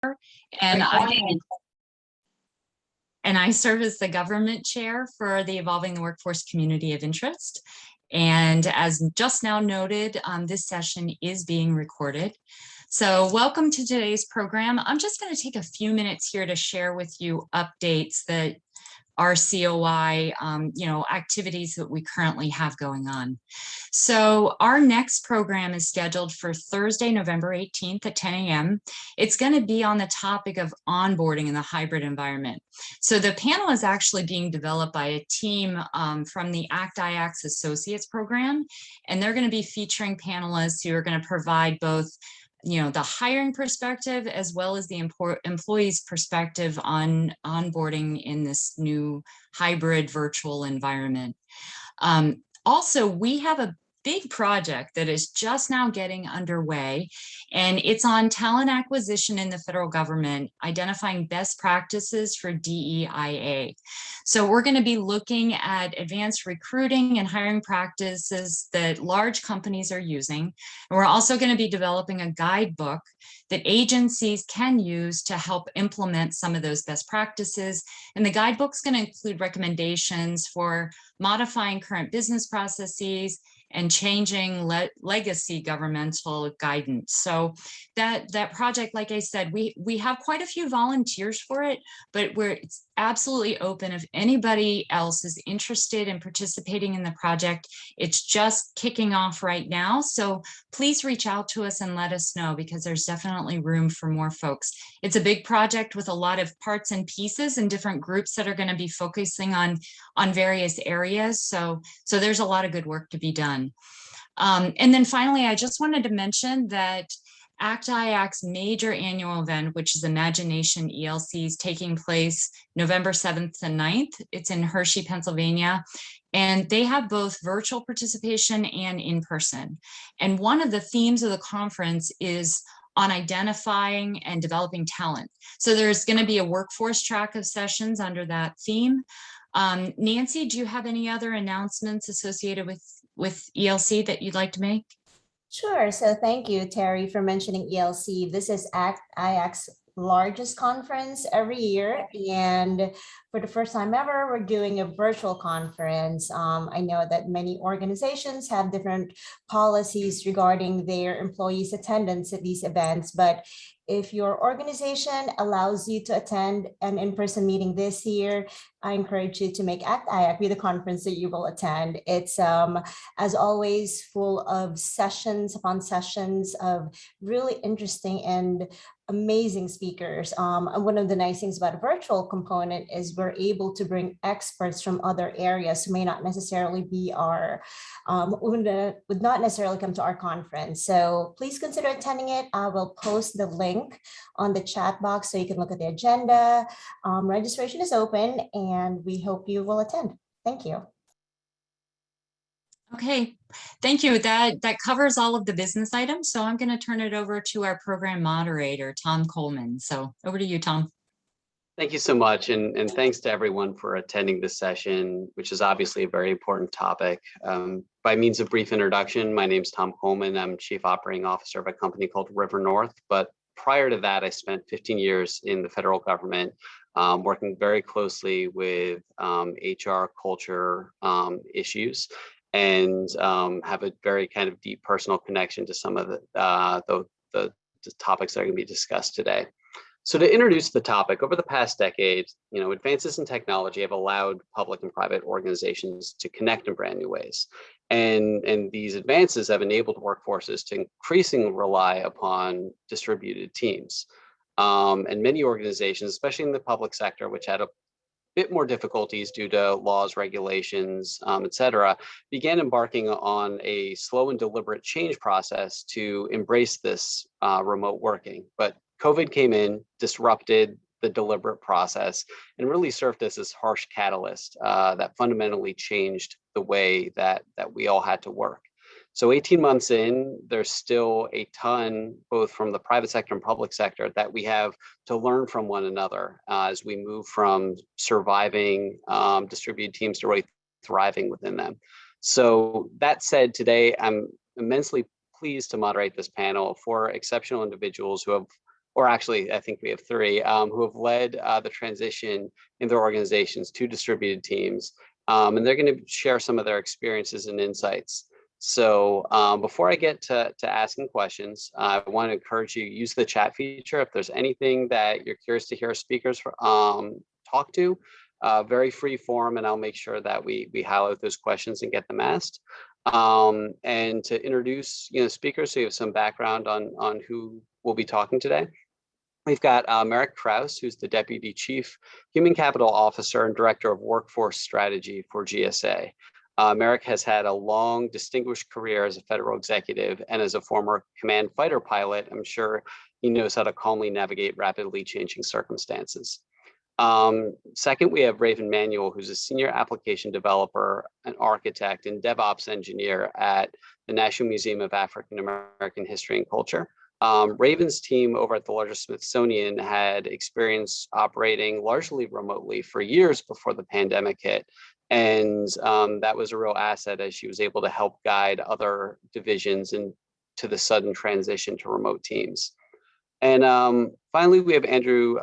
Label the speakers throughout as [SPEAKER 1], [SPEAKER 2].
[SPEAKER 1] and I serve as the government chair for the Evolving the Workforce Community of Interest. And as just now noted, this session is being recorded. So welcome to today's program. I'm just going to take a few minutes here to share with you updates that our COI, activities that we currently have going on. So our next program is scheduled for Thursday, November 18th at 10 a.m. It's going to be on the topic of onboarding in the hybrid environment. So the panel is actually being developed by a team from the ACT-IAC Associates program, and they're going to be featuring panelists who are going to provide both the hiring perspective as well as the employee's perspective on onboarding in this new hybrid virtual environment. Also, we have a big project that is just now getting underway, and it's on talent acquisition in the federal government, identifying best practices for DEIA. So we're going to be looking at advanced recruiting and hiring practices that large companies are using. And we're also going to be developing a guidebook that agencies can use to help implement some of those best practices. And the guidebook's going to include recommendations for modifying current business processes and changing legacy governmental guidance. So that project, like I said, we have quite a few volunteers for it, but it's absolutely open if anybody else is interested in participating in the project. It's just kicking off right now. So please reach out to us and let us know, because there's definitely room for more folks. It's a big project with a lot of parts and pieces and different groups that are going to be focusing on various areas. So there's a lot of good work to be done. And then finally, I just wanted to mention that ACT-IAC's major annual event, which is Imagination ELC, is taking place November 7th and 9th. It's in Hershey, Pennsylvania, and they have both virtual participation and in-person. And one of the themes of the conference is on identifying and developing talent. So there's going to be a workforce track of sessions under that theme. Nancy, do you have any other announcements associated with ELC that you'd like to make?
[SPEAKER 2] Sure. So thank you, Terry, for mentioning ELC. This is ACT-IAC's largest conference every year. And for the first time ever, we're doing a virtual conference. I know that many organizations have different policies regarding their employees' attendance at these events, but if your organization allows you to attend an in-person meeting this year, I encourage you to make ACT-IAC be the conference that you will attend. It's, as always, full of sessions upon sessions of really interesting and amazing speakers. And one of the nice things about a virtual component is we're able to bring experts from other areas who may not necessarily be our, would not necessarily come to our conference. So please consider attending it. I will post the link on the chat box so you can look at the agenda. Registration is open and we hope you will attend. Thank you.
[SPEAKER 1] Okay, thank you. That covers all of the business items. So I'm going to turn it over to our program moderator, Tom Coleman. So over to you, Tom.
[SPEAKER 3] Thank you so much. And thanks to everyone for attending this session, which is obviously a very important topic. By means of brief introduction, my name is Tom Coleman. I'm Chief Operating Officer of a company called RiverNorth. But prior to that, I spent 15 years in the federal government, working very closely with HR culture issues, and have a very kind of deep personal connection to some of the topics that are going to be discussed today. So to introduce the topic, over the past decade, advances in technology have allowed public and private organizations to connect in brand new ways. And these advances have enabled workforces to increasingly rely upon distributed teams. And many organizations, especially in the public sector, which had a bit more difficulties due to laws, regulations, et cetera, began embarking on a slow and deliberate change process to embrace this remote working. But COVID came in, disrupted the deliberate process, and really served as this harsh catalyst that fundamentally changed the way that we all had to work. So 18 months in, there's still a ton, both from the private sector and public sector, that we have to learn from one another as we move from surviving distributed teams to really thriving within them. So that said, today I'm immensely pleased to moderate this panel for exceptional individuals who have or actually I think we have three, who have led the transition in their organizations to distributed teams. And they're going to share some of their experiences and insights. So before I get to asking questions, I want to encourage you to use the chat feature. If there's anything that you're curious to hear speakers talk to, very free form, and I'll make sure that we highlight those questions and get them asked. And to introduce speakers, so you have some background on who will be talking today. We've got Merrick Krause, who's the Deputy Chief Human Capital Officer and Director of Workforce Strategy for GSA. Merrick has had a long, distinguished career as a federal executive, and as a former command fighter pilot, I'm sure he knows how to calmly navigate rapidly changing circumstances. Second, we have Rayvn Manuel, who's a senior application developer, an architect, and DevOps engineer at the National Museum of African American History and Culture. Rayvn's team over at the larger Smithsonian had experience operating largely remotely for years before the pandemic hit. And that was a real asset as she was able to help guide other divisions into the sudden transition to remote teams. And finally, we have Andrew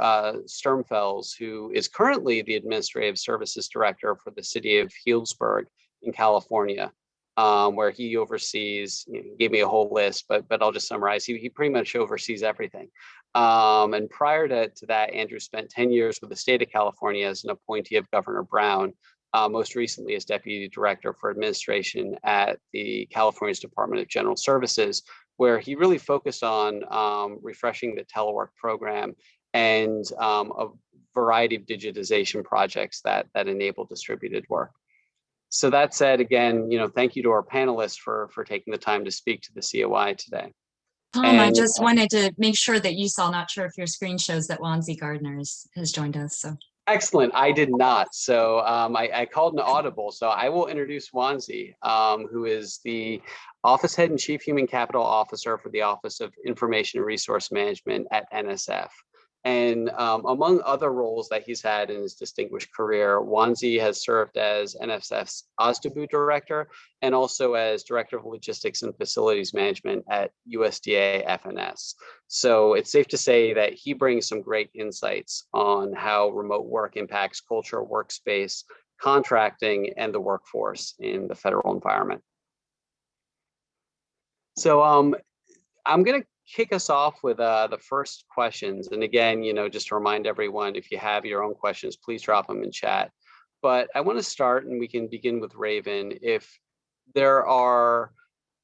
[SPEAKER 3] Sturmfels, who is currently the Administrative Services Director for the city of Healdsburg in California, where he oversees, he gave me a whole list, but I'll just summarize. He pretty much oversees everything. And prior to that, Andrew spent 10 years with the state of California as an appointee of Governor Brown, most recently as Deputy Director for Administration at the California's Department of General Services, where he really focused on refreshing the telework program and a variety of digitization projects that enable distributed work. So that said, again, thank you to our panelists for taking the time to speak to the COI today.
[SPEAKER 1] Tom, I just wanted to make sure that you saw, not sure if your screen shows that Wonzie Gardner has joined us. So
[SPEAKER 3] excellent. I did not. So I called an audible. So I will introduce Wonzie, who is the Office Head and Chief Human Capital Officer for the Office of Information and Resource Management at NSF. And among other roles that he's had in his distinguished career, Wonzie has served as NSF's Adaptable Director and also as Director of Logistics and Facilities Management at USDA FNS. So it's safe to say that he brings some great insights on how remote work impacts culture, workspace, contracting, and the workforce in the federal environment. So I'm going to kick us off with the first questions. And again, just to remind everyone, if you have your own questions, please drop them in chat. But I want to start, and we can begin with Rayvn. If there are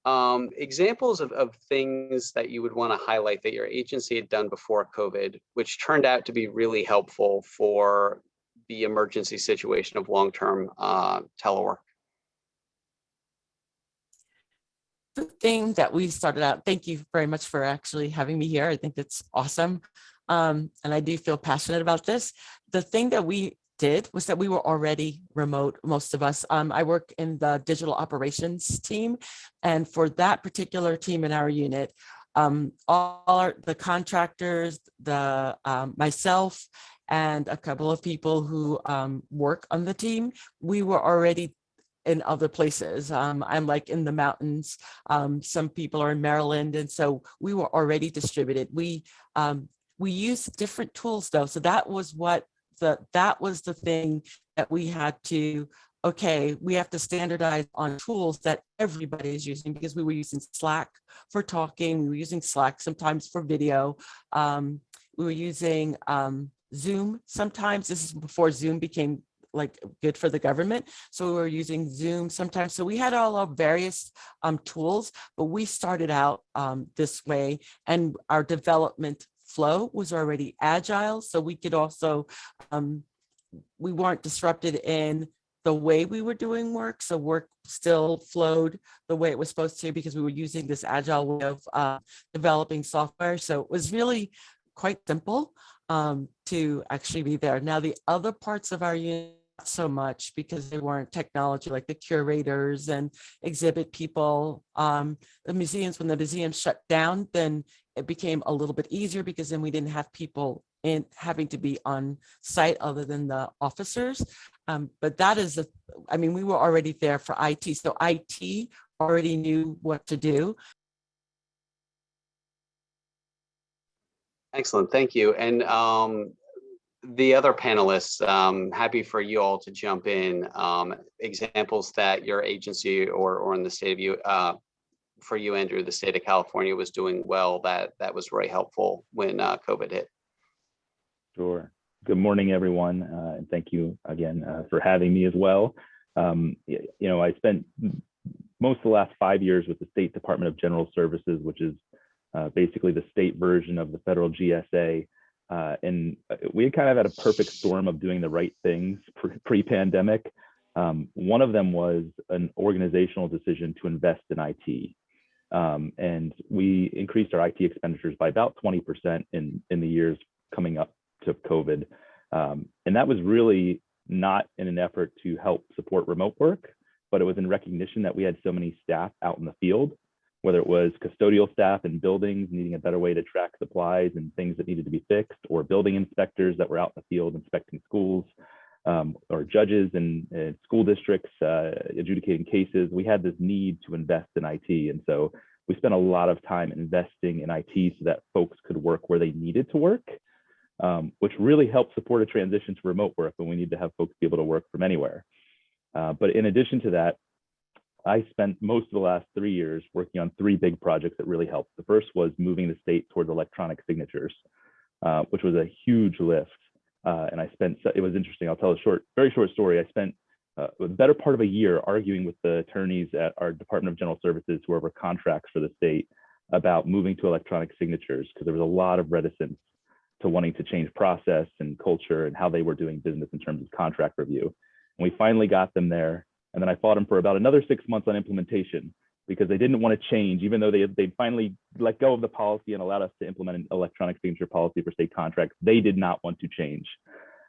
[SPEAKER 3] examples of things that you would want to highlight that your agency had done before COVID, which turned out to be really helpful for the emergency situation of long-term telework.
[SPEAKER 4] The thing that we started out, thank you very much for actually having me here. I think it's awesome. And I do feel passionate about this. The thing that we did was that we were already remote, most of us. I work in the digital operations team. And for that particular team in our unit, the contractors, myself, and a couple of people who work on the team, we were already in other places. I'm like in the mountains. Some people are in Maryland. And so we were already distributed. We used different tools though. So that was the thing that we had to, we have to standardize on tools that everybody is using, because we were using Slack for talking. We were using Slack sometimes for video. We were using Zoom sometimes. This is before Zoom became like good for the government. So we were using Zoom sometimes. So we had all our various tools, but we started out this way, and our development flow was already agile. So we could also, we weren't disrupted in the way we were doing work. So work still flowed the way it was supposed to, because we were using this agile way of developing software. So it was really quite simple to actually be there. Now, the other parts of our unit, not so much, because they weren't technology, like the curators and exhibit people. The museums, when the museums shut down, then it became a little bit easier, because then we didn't have people having to be on site other than the officers. But that is, we were already there for IT. So IT already knew what to do.
[SPEAKER 3] Excellent, thank you. And the other panelists, happy for you all to jump in. Examples that your agency or in the state of you, for you, Andrew, the state of California was doing well, that was very helpful when COVID hit.
[SPEAKER 5] Sure. Good morning, everyone, and thank you again for having me as well. I spent most of the last 5 years with the State Department of General Services, which is basically the state version of the federal GSA. And we kind of had a perfect storm of doing the right things pre-pandemic. One of them was an organizational decision to invest in IT. And we increased our IT expenditures by about 20% in the years coming up to COVID. And that was really not in an effort to help support remote work, but it was in recognition that we had so many staff out in the field, whether it was custodial staff in buildings needing a better way to track supplies and things that needed to be fixed, or building inspectors that were out in the field inspecting schools, or judges in school districts adjudicating cases. We had this need to invest in IT. And so we spent a lot of time investing in IT so that folks could work where they needed to work, which really helped support a transition to remote work when we need to have folks be able to work from anywhere. But in addition to that, I spent most of the last 3 years working on 3 big projects that really helped. The first was moving the state towards electronic signatures, which was a huge lift. And it was interesting. I'll tell a very short story. I spent the better part of a year arguing with the attorneys at our Department of General Services, who were contracts for the state, about moving to electronic signatures, because there was a lot of reticence to wanting to change process and culture and how they were doing business in terms of contract review. And we finally got them there. And then I fought them for about another 6 months on implementation, because they didn't want to change, even though they finally let go of the policy and allowed us to implement an electronic signature policy for state contracts. They did not want to change.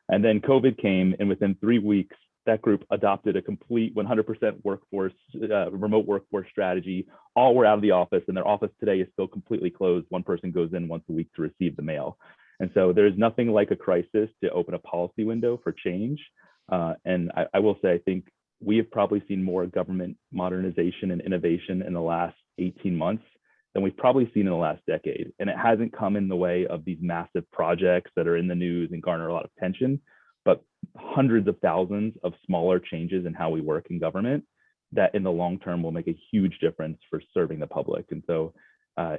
[SPEAKER 5] And then COVID came, and within 3 weeks, that group adopted a complete 100% workforce, remote workforce strategy. All were out of the office, and their office today is still completely closed. One person goes in once a week to receive the mail. And so there's nothing like a crisis to open a policy window for change. And I will say, I think we have probably seen more government modernization and innovation in the last 18 months than we've probably seen in the last decade. And it hasn't come in the way of these massive projects that are in the news and garner a lot of attention, but hundreds of thousands of smaller changes in how we work in government that in the long term will make a huge difference for serving the public. And so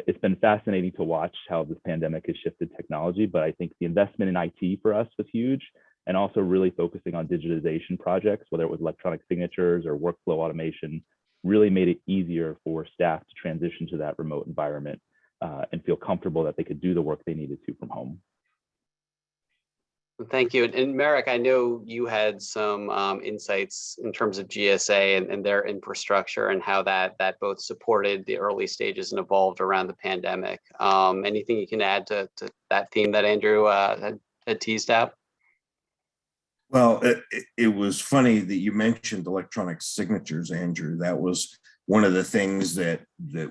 [SPEAKER 5] it's been fascinating to watch how this pandemic has shifted technology, but I think the investment in IT for us was huge, and also really focusing on digitization projects, whether it was electronic signatures or workflow automation, really made it easier for staff to transition to that remote environment and feel comfortable that they could do the work they needed to from home.
[SPEAKER 3] Thank you. And Merrick, I know you had some insights in terms of GSA and their infrastructure and how that both supported the early stages and evolved around the pandemic. Anything you can add to that theme that Andrew had teased out?
[SPEAKER 6] Well, it was funny that you mentioned electronic signatures, Andrew. That was one of the things that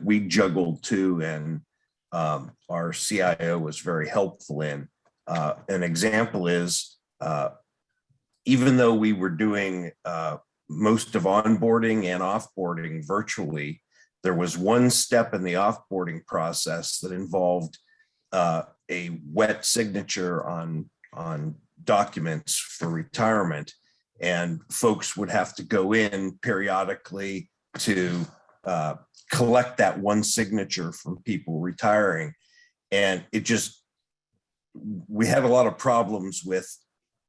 [SPEAKER 6] we juggled too, and our CIO was very helpful in. An example is, even though we were doing most of onboarding and offboarding virtually, there was one step in the offboarding process that involved a wet signature on documents for retirement, and folks would have to go in periodically to collect that one signature from people retiring. And we had a lot of problems with,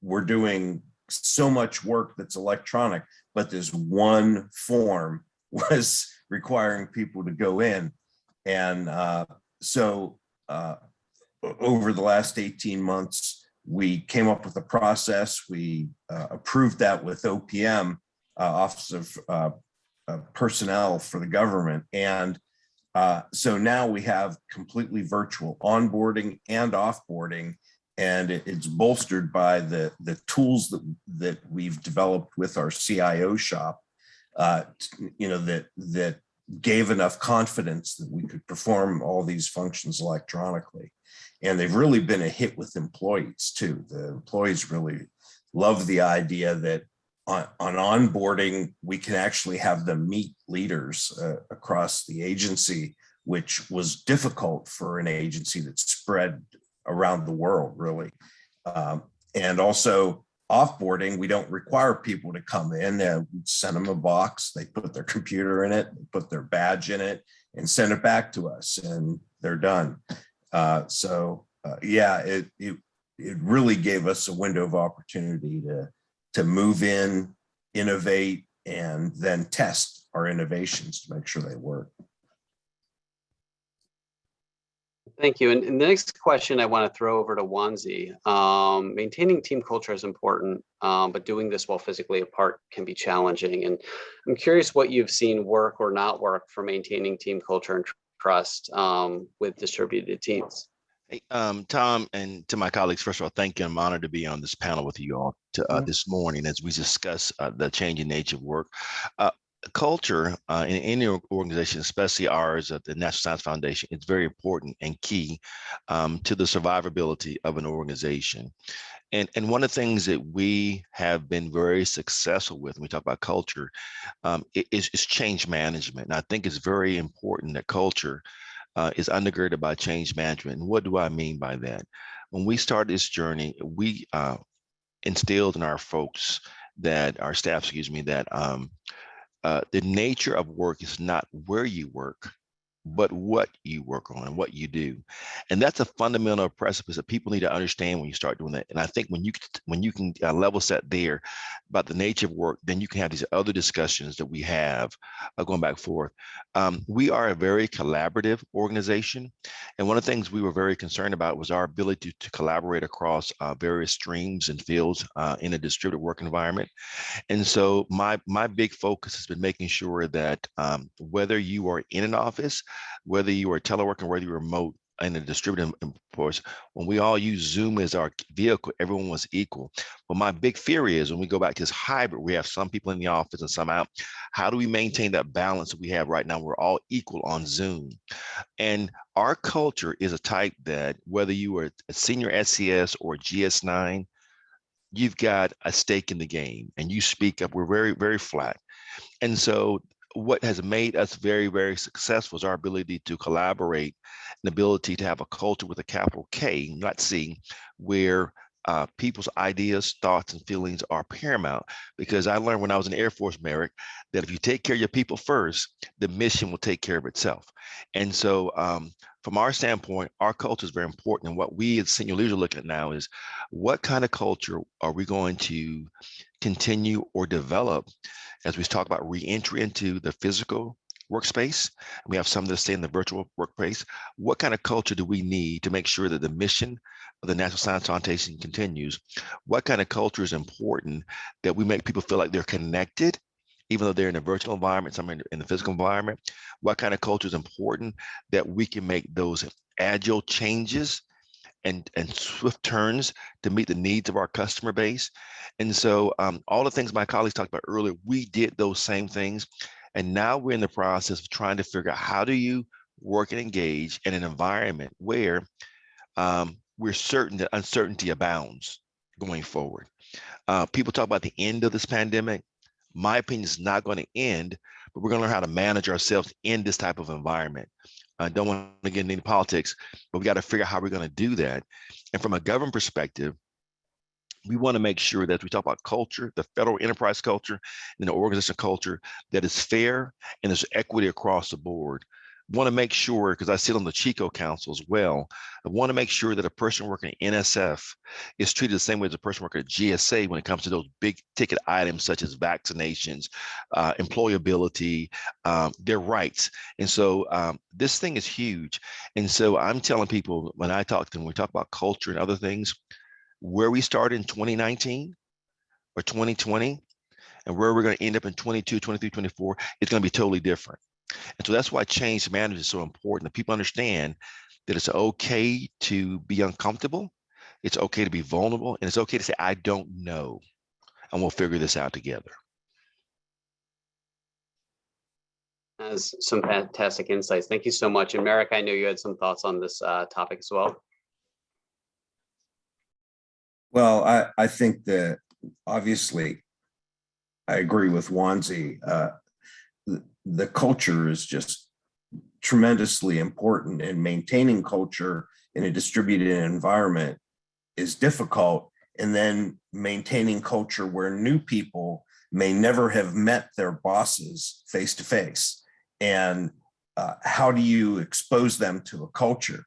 [SPEAKER 6] we're doing so much work that's electronic, but this one form was requiring people to go in. And so over the last 18 months, we came up with a process. We approved that with OPM, Office of Personnel for the government. And so now we have completely virtual onboarding and offboarding, and it's bolstered by the tools that we've developed with our CIO shop, that gave enough confidence that we could perform all these functions electronically. And they've really been a hit with employees too. The employees really love the idea that on onboarding, we can actually have them meet leaders across the agency, which was difficult for an agency that's spread around the world, really. And also offboarding, we don't require people to come in and send them a box. They put their computer in it, put their badge in it, and send it back to us, and they're done. Yeah, it really gave us a window of opportunity to move in, innovate, and then test our innovations to make sure they work.
[SPEAKER 3] Thank you. And the next question I want to throw over to Wonzie. Maintaining team culture is important, but doing this while physically apart can be challenging. And I'm curious what you've seen work or not work for maintaining team culture and trust with distributed teams.
[SPEAKER 7] Hey, Tom, and to my colleagues, first of all, thank you. I'm honored to be on this panel with you all this morning as we discuss the changing nature of work. Culture in any organization, especially ours at the National Science Foundation, is very important and key to the survivability of an organization. And one of the things that we have been very successful with when we talk about culture is change management. And I think it's very important that culture is undergirded by change management. And what do I mean by that? When we started this journey, we instilled in our folks that, our staff, excuse me, that the nature of work is not where you work, but what you work on and what you do. And that's a fundamental precipice that people need to understand when you start doing that. And I think when you can level set there about the nature of work, then you can have these other discussions that we have going back and forth. We are a very collaborative organization. And one of the things we were very concerned about was our ability to collaborate across various streams and fields in a distributed work environment. And so my big focus has been making sure that whether you are in an office, whether you are teleworking, whether you're remote in a distributed force, when we all use Zoom as our vehicle, everyone was equal. But my big fear is when we go back to this hybrid, we have some people in the office and some out. How do we maintain that balance that we have right now? We're all equal on Zoom. And our culture is a type that whether you are a senior SCS or GS9, you've got a stake in the game and you speak up. We're very, very flat. And so what has made us very, very successful is our ability to collaborate, and ability to have a culture with a capital K, not C, where people's ideas, thoughts, and feelings are paramount. Because I learned when I was in the Air Force, Merrick, that if you take care of your people first, the mission will take care of itself. And so from our standpoint, our culture is very important. And what we as senior leaders are looking at now is what kind of culture are we going to continue or develop as we talk about re-entry into the physical workspace. We have some that stay in the virtual workplace. What kind of culture do we need to make sure that the mission of the National Science Foundation continues? What kind of culture is important that we make people feel like they're connected, even though they're in a virtual environment, some in the physical environment? What kind of culture is important that we can make those agile changes and swift turns to meet the needs of our customer base? And so all the things my colleagues talked about earlier, we did those same things. And now we're in the process of trying to figure out how do you work and engage in an environment where we're certain that uncertainty abounds going forward. People talk about the end of this pandemic. My opinion is not going to end, but we're going to learn how to manage ourselves in this type of environment. I don't want to get into any politics, but we got to figure out how we're going to do that. And from a government perspective, we want to make sure that we talk about culture, the federal enterprise culture, and the organizational culture that is fair and there's equity across the board. I want to make sure, because I sit on the Chico Council as well, I want to make sure that a person working at NSF is treated the same way as a person working at GSA when it comes to those big ticket items such as vaccinations, employability, their rights. And so this thing is huge. And so I'm telling people when I talk to them, we talk about culture and other things, where we started in 2019 or 2020 and where we're going to end up in 22, 23, 24, it's going to be totally different. And so that's why change management is so important, that people understand that it's okay to be uncomfortable, it's okay to be vulnerable, and it's okay to say, I don't know, and we'll figure this out together.
[SPEAKER 3] That's some fantastic insights. Thank you so much. And Merrick, I know you had some thoughts on this topic as well.
[SPEAKER 6] Well, I think that obviously I agree with Wonzie. The culture is just tremendously important, and maintaining culture in a distributed environment is difficult. And then maintaining culture where new people may never have met their bosses face to face. And how do you expose them to a culture?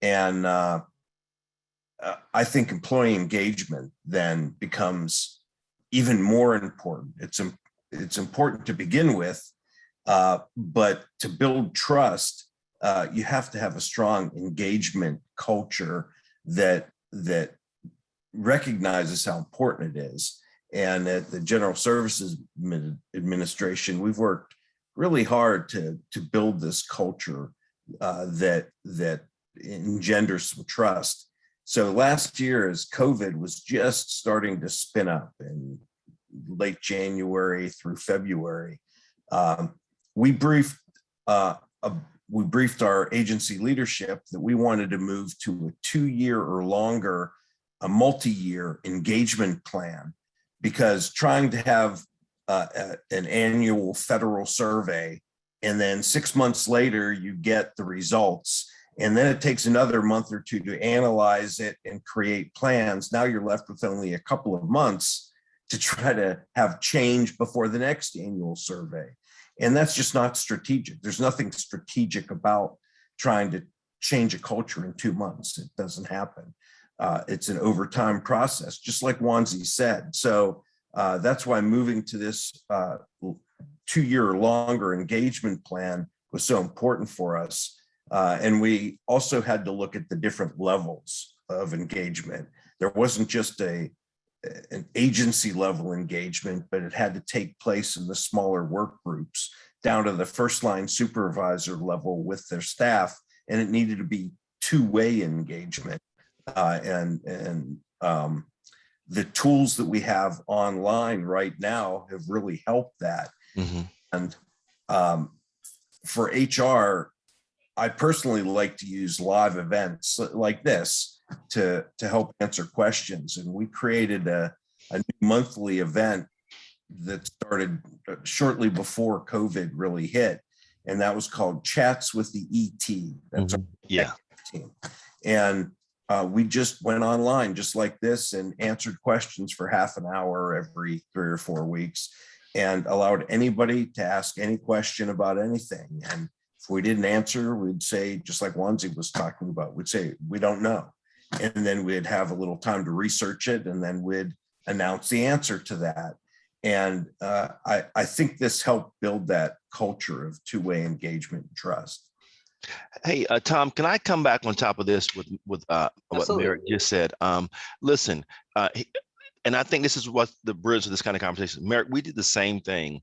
[SPEAKER 6] And I think employee engagement then becomes even more important. It's important to begin with, but to build trust, you have to have a strong engagement culture that recognizes how important it is. And at the General Services Administration, we've worked really hard to build this culture that engenders some trust. So last year, as COVID was just starting to spin up in late January through February, we briefed our agency leadership that we wanted to move to a 2-year or longer, a multi-year engagement plan, because trying to have an annual federal survey and then 6 months later you get the results, and then it takes another month or two to analyze it and create plans. Now you're left with only a couple of months to try to have change before the next annual survey. And that's just not strategic. There's nothing strategic about trying to change a culture in 2 months. It doesn't happen. It's an overtime process, just like Wonzie said. So that's why moving to this 2-year or longer engagement plan was so important for us. And we also had to look at the different levels of engagement. There wasn't just an agency level engagement, but it had to take place in the smaller work groups down to the first line supervisor level with their staff. And it needed to be two-way engagement. The tools that we have online right now have really helped that. Mm-hmm. And for HR, I personally like to use live events like this to help answer questions. And we created a new monthly event that started shortly before COVID really hit. And that was called Chats with the ET. That's our team. And we just went online just like this and answered questions for half an hour every 3 or 4 weeks and allowed anybody to ask any question about anything. And if we didn't answer, we'd say, just like Wonzie was talking about, we'd say, we don't know. And then we'd have a little time to research it, and then we'd announce the answer to that. And I think this helped build that culture of two-way engagement and trust.
[SPEAKER 7] Hey, Tom, can I come back on top of this with what Merrick just said? Listen, and I think this is what the bridge of this kind of conversation. Merrick, we did the same thing.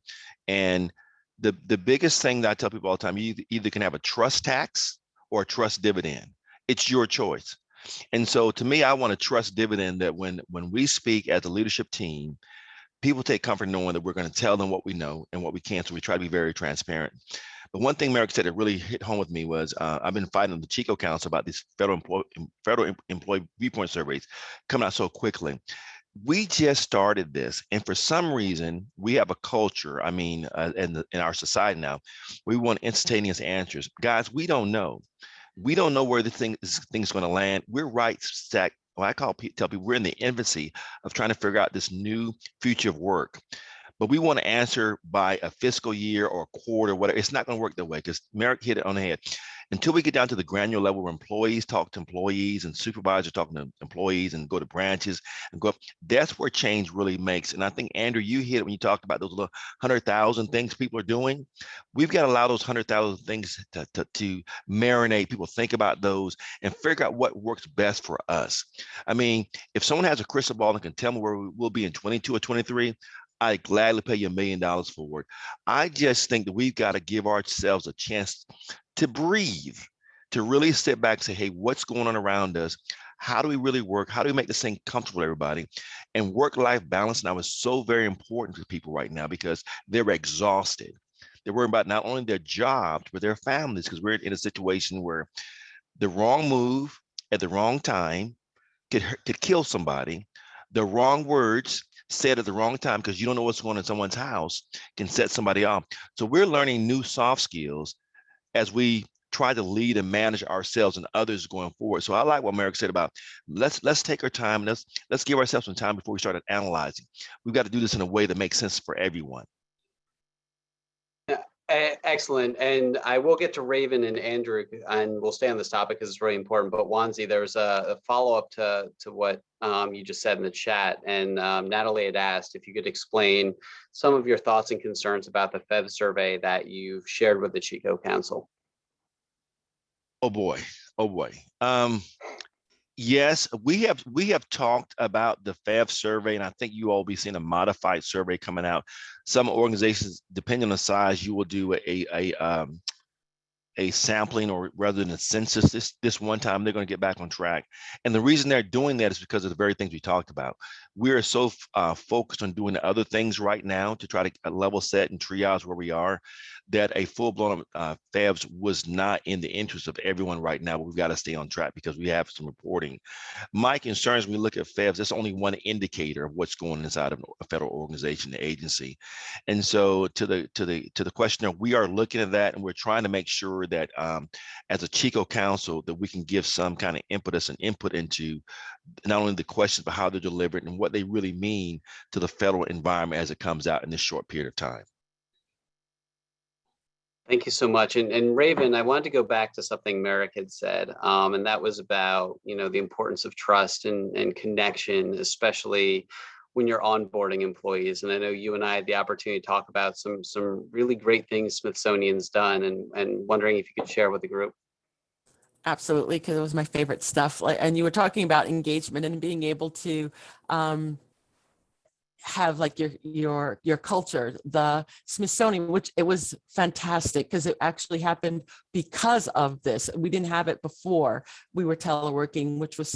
[SPEAKER 7] And the biggest thing that I tell people all the time, you either can have a trust tax or a trust dividend. It's your choice. And so to me, I want a trust dividend that when we speak as a leadership team, people take comfort knowing that we're going to tell them what we know and what we can't. So we try to be very transparent. But one thing Merrick said that really hit home with me was I've been fighting the Chico Council about these federal employee viewpoint surveys coming out so quickly. We just started this, and for some reason, we have a culture. I mean, in our society now, we want instantaneous answers. Guys, we don't know. We don't know where this thing's going to land. We're right, Zach. Well, tell people we're in the infancy of trying to figure out this new future of work. But we want to answer by a fiscal year or a quarter, whatever. It's not going to work that way, because Merrick hit it on the head. Until we get down to the granular level where employees talk to employees and supervisors talking to employees and go to branches and go up, that's where change really makes. And I think, Andrew, you hit it when you talked about those little 100,000 things people are doing. We've got to allow those 100,000 things to marinate. People think about those and figure out what works best for us. I mean, if someone has a crystal ball and can tell me where we will be in 22 or 23, I'd gladly pay you $1 million for it. I just think that we've got to give ourselves a chance to breathe, to really sit back and say, hey, what's going on around us? How do we really work? How do we make this thing comfortable for everybody? And work-life balance now is so very important to people right now because they're exhausted. They're worried about not only their jobs, but their families, because we're in a situation where the wrong move at the wrong time could kill somebody. The wrong words said at the wrong time, because you don't know what's going on in someone's house, can set somebody off. So we're learning new soft skills as we try to lead and manage ourselves and others going forward. So I like what Merrick said about let's take our time. Let's give ourselves some time before we start analyzing. We've got to do this in a way that makes sense for everyone.
[SPEAKER 3] Excellent. And I will get to Rayvn and Andrew, and we'll stay on this topic because it's really important. But Wonzie, there's a follow-up to what you just said in the chat. And Natalie had asked if you could explain some of your thoughts and concerns about the FEV survey that you've shared with the Chico Council.
[SPEAKER 7] Oh boy. Oh boy. Yes, we have talked about the FEV survey, and I think you all will be seeing a modified survey coming out. Some organizations, depending on the size, you will do a sampling, or rather than a census this one time. They're going to get back on track, and the reason they're doing that is because of the very things we talked about. We are so focused on doing the other things right now to try to level set and triage where we are, that a full-blown FEVs was not in the interest of everyone right now. But we've got to stay on track because we have some reporting. My concerns when we look at FEVs, that's only one indicator of what's going inside of a federal organization, the agency. And so to the questioner, we are looking at that, and we're trying to make sure that as a Chico Council, that we can give some kind of impetus and input into not only the questions, but how they're delivered and what they really mean to the federal environment as it comes out in this short period of time.
[SPEAKER 3] Thank you so much. And Rayvn, I wanted to go back to something Merrick had said, and that was about, the importance of trust and connection, especially when you're onboarding employees. And I know you and I had the opportunity to talk about some really great things Smithsonian's done, and wondering if you could share with the group.
[SPEAKER 4] Absolutely, because it was my favorite stuff. And you were talking about engagement and being able to have like your culture. The Smithsonian, which it was fantastic because it actually happened because of this. We didn't have it before we were teleworking, which was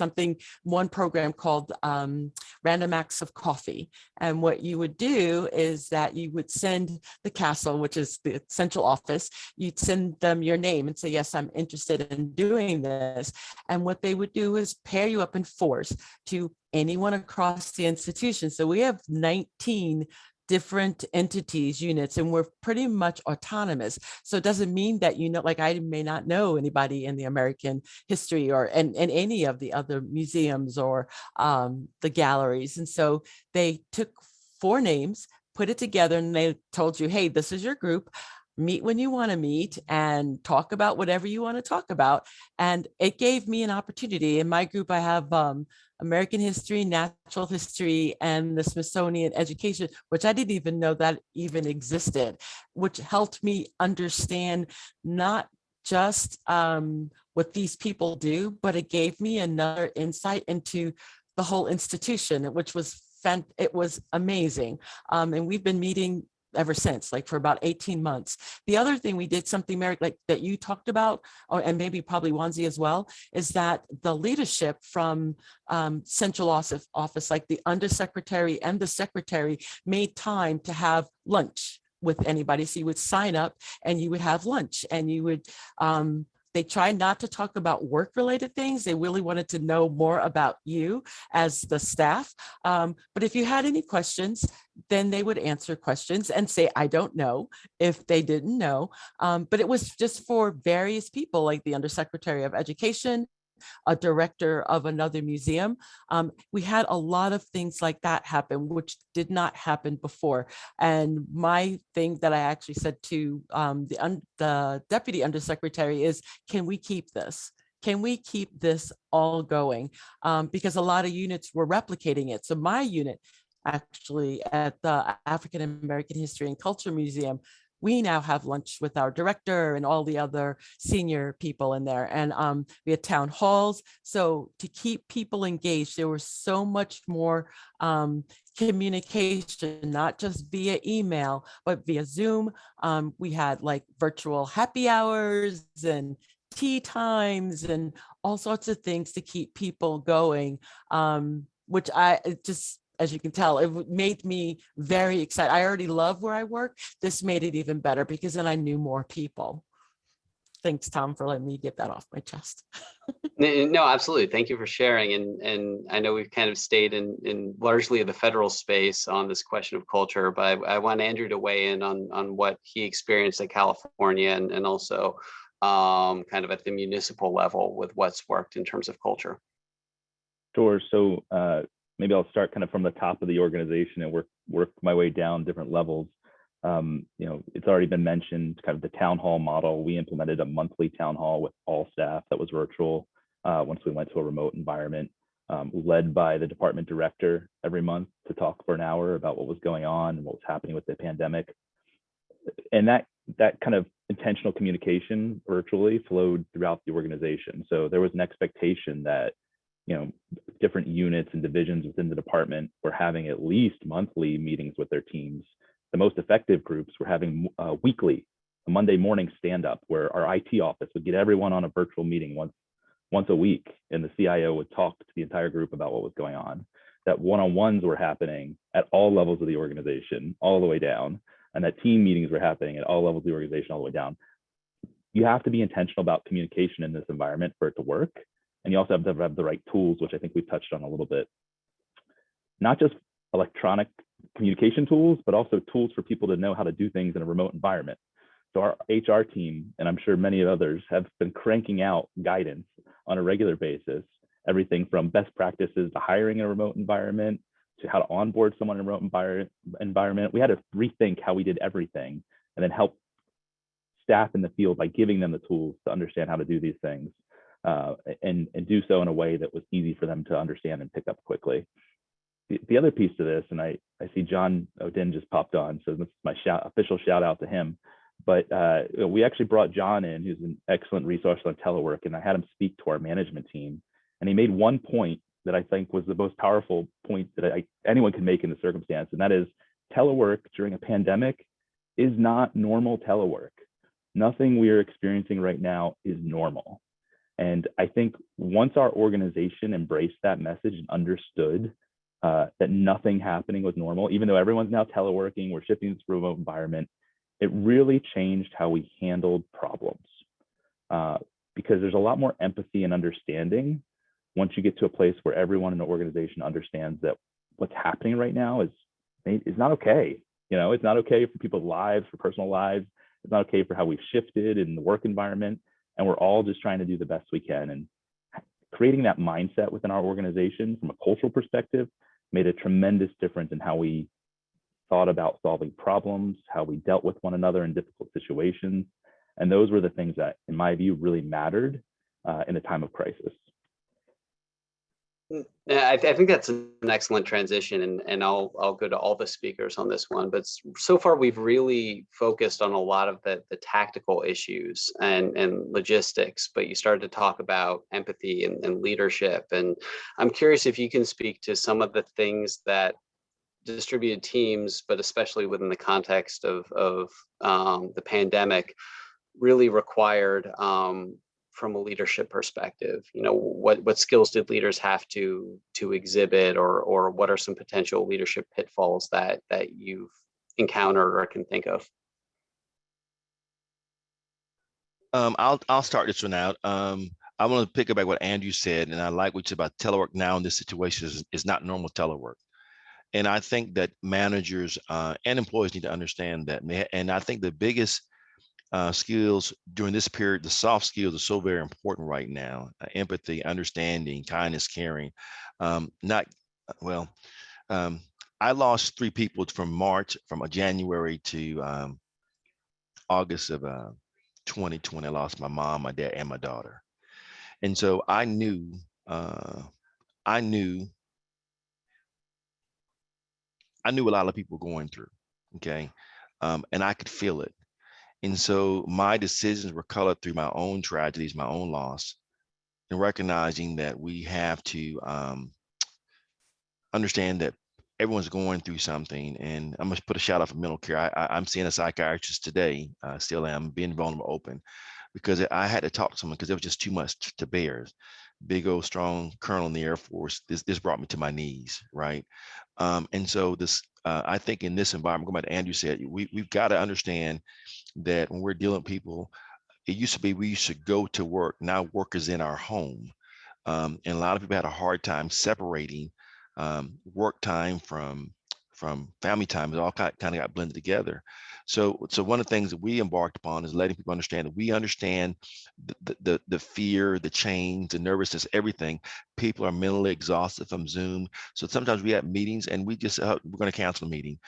[SPEAKER 4] one program called Random Acts of Coffee. And what you would do is that you would send the Counsel, which is the central office, you'd send them your name and say, yes, I'm interested in doing this. And what they would do is pair you up in fours to anyone across the institution. So we have 19 different entities, units, and we're pretty much autonomous. So it doesn't mean that, like I may not know anybody in the American history or in any of the other museums or the galleries. And so they took 4 names, put it together, and they told you, hey, this is your group. Meet when you want to meet and talk about whatever you want to talk about. And it gave me an opportunity. In my group, I have American history, natural history, and the Smithsonian education, which I didn't even know that even existed, which helped me understand not just what these people do, but it gave me another insight into the whole institution, which was it was amazing. And we've been meeting ever since, like for about 18 months. The other thing we did, something, Merrick, like that you talked about, and maybe probably Wonzie as well, is that the leadership from central office, like the undersecretary and the secretary, made time to have lunch with anybody. So you would sign up and you would have lunch, and you would, they tried not to talk about work-related things. They really wanted to know more about you as the staff. But if you had any questions, then they would answer questions and say, I don't know, if they didn't know. But it was just for various people, like the Undersecretary of Education, a director of another museum. We had a lot of things like that happen, which did not happen before. And my thing that I actually said to the deputy undersecretary is, can we keep this? Can we keep this all going? Because a lot of units were replicating it. So my unit, actually at the African American History and Culture Museum, we now have lunch with our director and all the other senior people in there. And we had town halls. So to keep people engaged, there was so much more communication, not just via email, but via Zoom. We had like virtual happy hours and tea times and all sorts of things to keep people going, which as you can tell, it made me very excited. I already love where I work. This made it even better because then I knew more people. Thanks, Tom, for letting me get that off my chest.
[SPEAKER 3] No, absolutely. Thank you for sharing. And I know we've kind of stayed in largely the federal space on this question of culture, but I want Andrew to weigh in on what he experienced in California and also kind of at the municipal level with what's worked in terms of culture?
[SPEAKER 5] Sure. So maybe I'll start kind of from the top of the organization and work my way down different levels. It's already been mentioned, kind of the town hall model. We implemented a monthly town hall with all staff that was virtual once we went to a remote environment, led by the department director every month to talk for an hour about what was going on and what was happening with the pandemic. And that kind of intentional communication virtually flowed throughout the organization. So there was an expectation that different units and divisions within the department were having at least monthly meetings with their teams. The most effective groups were having a Monday morning stand-up where our IT office would get everyone on a virtual meeting once a week, and the CIO would talk to the entire group about what was going on. That one-on-ones were happening at all levels of the organization, all the way down, and that team meetings were happening at all levels of the organization, all the way down. You have to be intentional about communication in this environment for it to work. And you also have to have the right tools, which I think we've touched on a little bit. Not just electronic communication tools, but also tools for people to know how to do things in a remote environment. So our HR team, and I'm sure many others, have been cranking out guidance on a regular basis, everything from best practices to hiring in a remote environment, to how to onboard someone in a remote environment. We had to rethink how we did everything and then help staff in the field by giving them the tools to understand how to do these things. And do so in a way that was easy for them to understand and pick up quickly. The other piece to this, and I see John Odin just popped on, so this is my official shout out to him. But we actually brought John in, who's an excellent resource on telework, and I had him speak to our management team. And he made one point that I think was the most powerful point that anyone can make in the circumstance, and that is telework during a pandemic is not normal telework. Nothing we are experiencing right now is normal. And I think once our organization embraced that message and understood that nothing happening was normal, even though everyone's now teleworking, we're shifting to a remote environment, it really changed how we handled problems. Because there's a lot more empathy and understanding once you get to a place where everyone in the organization understands that what's happening right now is not okay. It's not okay for people's lives, for personal lives. It's not okay for how we've shifted in the work environment. And we're all just trying to do the best we can. And creating that mindset within our organization from a cultural perspective made a tremendous difference in how we thought about solving problems, how we dealt with one another in difficult situations. And those were the things that, in my view, really mattered in a time of crisis.
[SPEAKER 3] Yeah, I think that's an excellent transition, and I'll go to all the speakers on this one. But so far, we've really focused on a lot of the tactical issues and logistics. But you started to talk about empathy and leadership, and I'm curious if you can speak to some of the things that distributed teams, but especially within the context of the pandemic, really required. From a leadership perspective, what skills did leaders have to exhibit, or what are some potential leadership pitfalls that you've encountered or can think of?
[SPEAKER 7] I'll start this one out. I want to pick up what Andrew said, and I like what you said about telework now in this situation is not normal telework. And I think that managers and employees need to understand that. And I think the biggest skills during this period, the soft skills are so very important right now. Empathy, understanding, kindness, caring. I lost 3 people from January to August of 2020. I lost my mom, my dad, and my daughter. And so I knew a lot of people were going through, okay? And I could feel it. And so my decisions were colored through my own tragedies, my own loss, and recognizing that we have to understand that everyone's going through something. And I'm gonna put a shout out for mental care. I'm seeing a psychiatrist today, still am, being vulnerable, open, because I had to talk to someone because it was just too much to bear. Big old strong colonel in the Air Force, this brought me to my knees, right? And so this, I think in this environment, going back to Andrew said, we've got to understand that when we're dealing with people, it used to be we used to go to work. Now work is in our home. And a lot of people had a hard time separating work time from from family time. It all kind of got blended together. So one of the things that we embarked upon is letting people understand that we understand the fear, the change, the nervousness, everything. People are mentally exhausted from Zoom. So sometimes we have meetings and we just, we're going to cancel a meeting.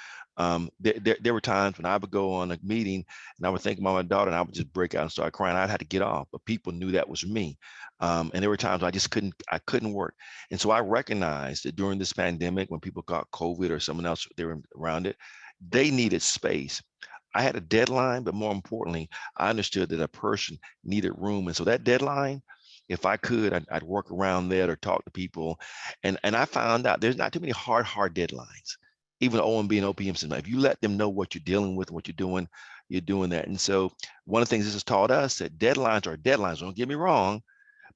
[SPEAKER 7] There were times when I would go on a meeting and I would think about my daughter and I would just break out and start crying. I'd have to get off, but people knew that was me. And there were times I just couldn't work. And so I recognized that during this pandemic, when people got COVID or someone else, they were around it, they needed space. I had a deadline, but more importantly, I understood that a person needed room. And so that deadline, if I could, I'd work around that or talk to people. And I found out there's not too many hard deadlines. Even OMB and OPM system, if you let them know what you're dealing with, what you're doing that. And so one of the things this has taught us that deadlines are deadlines, don't get me wrong,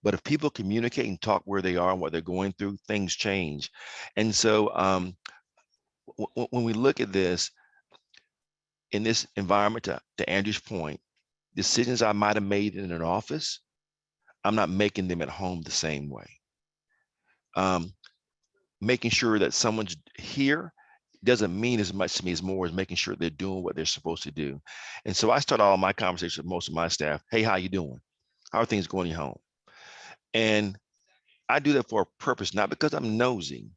[SPEAKER 7] but if people communicate and talk where they are and what they're going through, things change. And so when we look at this, in this environment, to Andrew's point, decisions I might have made in an office, I'm not making them at home the same way. Making sure that someone's here doesn't mean as much to me as more as making sure they're doing what they're supposed to do. And so I start all my conversations with most of my staff. Hey, how you doing? How are things going at home? And I do that for a purpose, not because I'm nosy,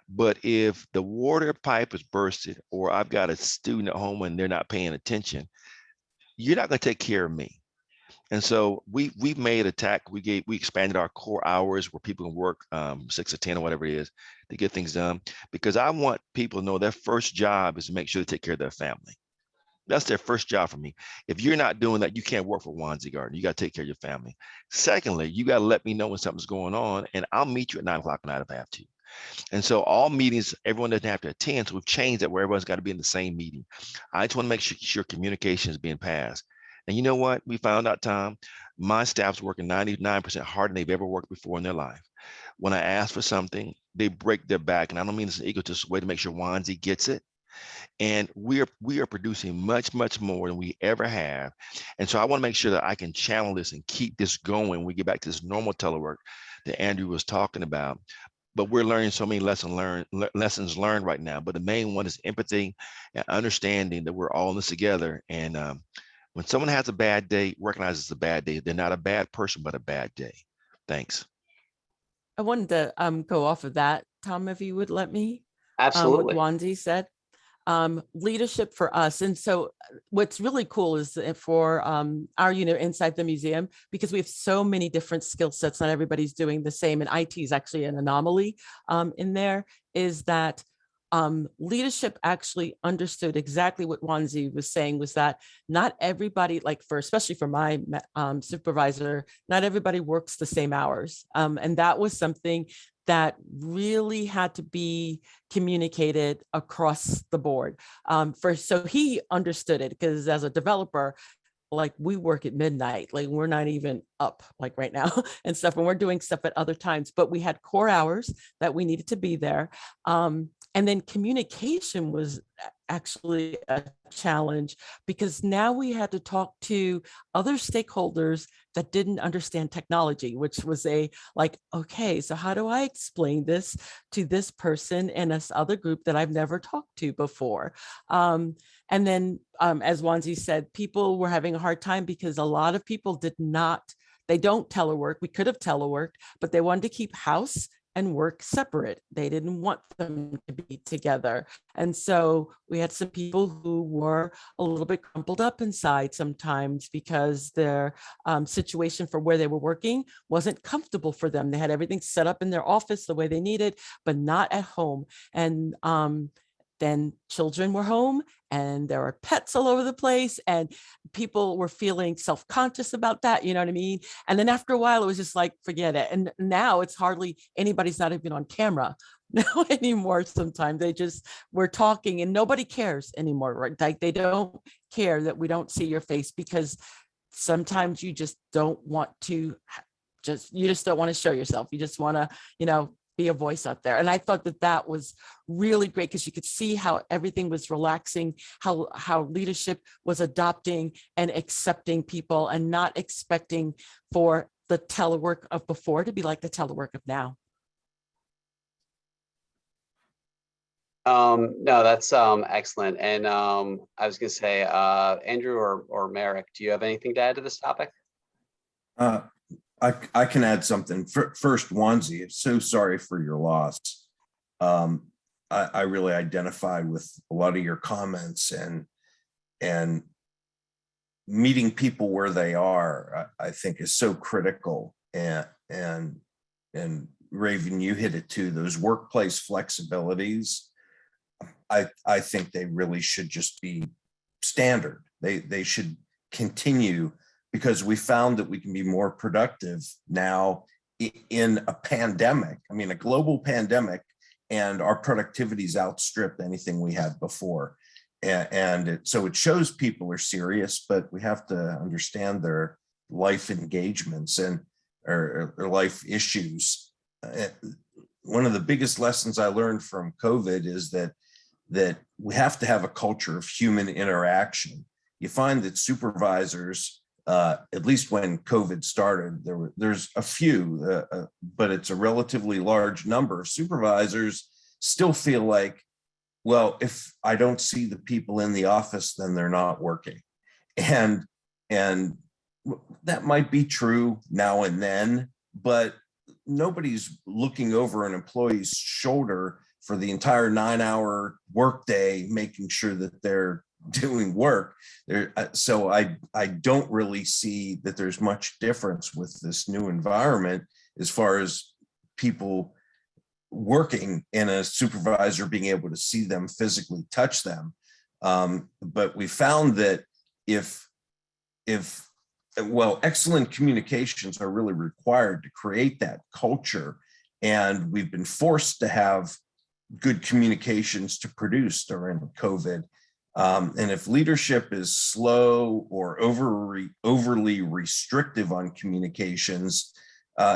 [SPEAKER 7] but if the water pipe is bursted or I've got a student at home and they're not paying attention, you're not going to take care of me. And so we've made a tack. We expanded our core hours where people can work 6 to 10 or whatever it is to get things done, because I want people to know their first job is to make sure they take care of their family. That's their first job for me. If you're not doing that, you can't work for Wonzie Gardner. You got to take care of your family. Secondly, you got to let me know when something's going on, and I'll meet you at 9 o'clock tonight if I have to. And so all meetings, everyone doesn't have to attend. So we've changed that where everyone's got to be in the same meeting. I just want to make sure communication is being passed. And you know what? We found out, Tom, my staff's working 99% harder than they've ever worked before in their life. When I ask for something, they break their back. And I don't mean it's an egotist way to make sure Wonzie gets it. And we are producing much, much more than we ever have. And so I want to make sure that I can channel this and keep this going when we get back to this normal telework that Andrew was talking about. But we're learning so many lessons learned right now. But the main one is empathy and understanding that we're all in this together. And when someone has a bad day, recognize it's a bad day. They're not a bad person, but a bad day. Thanks.
[SPEAKER 4] I wanted to go off of that, Tom, if you would let me.
[SPEAKER 3] Absolutely.
[SPEAKER 4] What Wonzie said. Leadership for us. And so what's really cool is that for our unit inside the museum, because we have so many different skill sets, not everybody's doing the same, and IT is actually an anomaly in there, is that leadership actually understood exactly what Wonzie was saying, was that not everybody, like especially for my supervisor, not everybody works the same hours. And that was something that really had to be communicated across the board. So he understood it, because as a developer, like we work at midnight, like we're not even up like right now and stuff, and we're doing stuff at other times, but we had core hours that we needed to be there. And then communication was actually a challenge, because now we had to talk to other stakeholders that didn't understand technology, which was okay, so how do I explain this to this person and this other group that I've never talked to before? And then, as Wonzie said, people were having a hard time because a lot of people they don't telework. We could have teleworked, but they wanted to keep house and work separate. They didn't want them to be together. And so we had some people who were a little bit crumpled up inside sometimes because their situation for where they were working wasn't comfortable for them. They had everything set up in their office the way they needed, but not at home. And then children were home and there were pets all over the place and people were feeling self-conscious about that, you know what I mean? And then after a while, it was just like, forget it. And now it's hardly anybody's not even on camera now anymore. Sometimes we're talking and nobody cares anymore, right? Like they don't care that we don't see your face, because sometimes you just don't want to you just don't want to show yourself. You just want to, be a voice out there. And I thought that was really great, because you could see how everything was relaxing, how leadership was adopting and accepting people and not expecting for the telework of before to be like the telework of now.
[SPEAKER 3] No, that's excellent. And I was going to say, Andrew or Merrick, do you have anything to add to this topic?
[SPEAKER 6] I can add something. First, Wonzie, I'm so sorry for your loss. I really identify with a lot of your comments, and meeting people where they are, I think, is so critical. And Rayvn, you hit it too. Those workplace flexibilities, I think they really should just be standard. They should continue, because we found that we can be more productive now in a pandemic. I mean, a global pandemic, and our productivity's outstripped anything we had before. So it shows people are serious, but we have to understand their life engagements and or life issues. One of the biggest lessons I learned from COVID is that we have to have a culture of human interaction. You find that supervisors, at least when COVID started, there's a few, but it's a relatively large number of supervisors still feel like, well, if I don't see the people in the office, then they're not working. And that might be true now and then, but nobody's looking over an employee's shoulder for the entire 9-hour workday, making sure that they're doing work. So I don't really see that there's much difference with this new environment as far as people working and a supervisor being able to see them, physically touch them. But we found that well, excellent communications are really required to create that culture. And we've been forced to have good communications to produce during COVID. And if leadership is slow or overly restrictive on communications,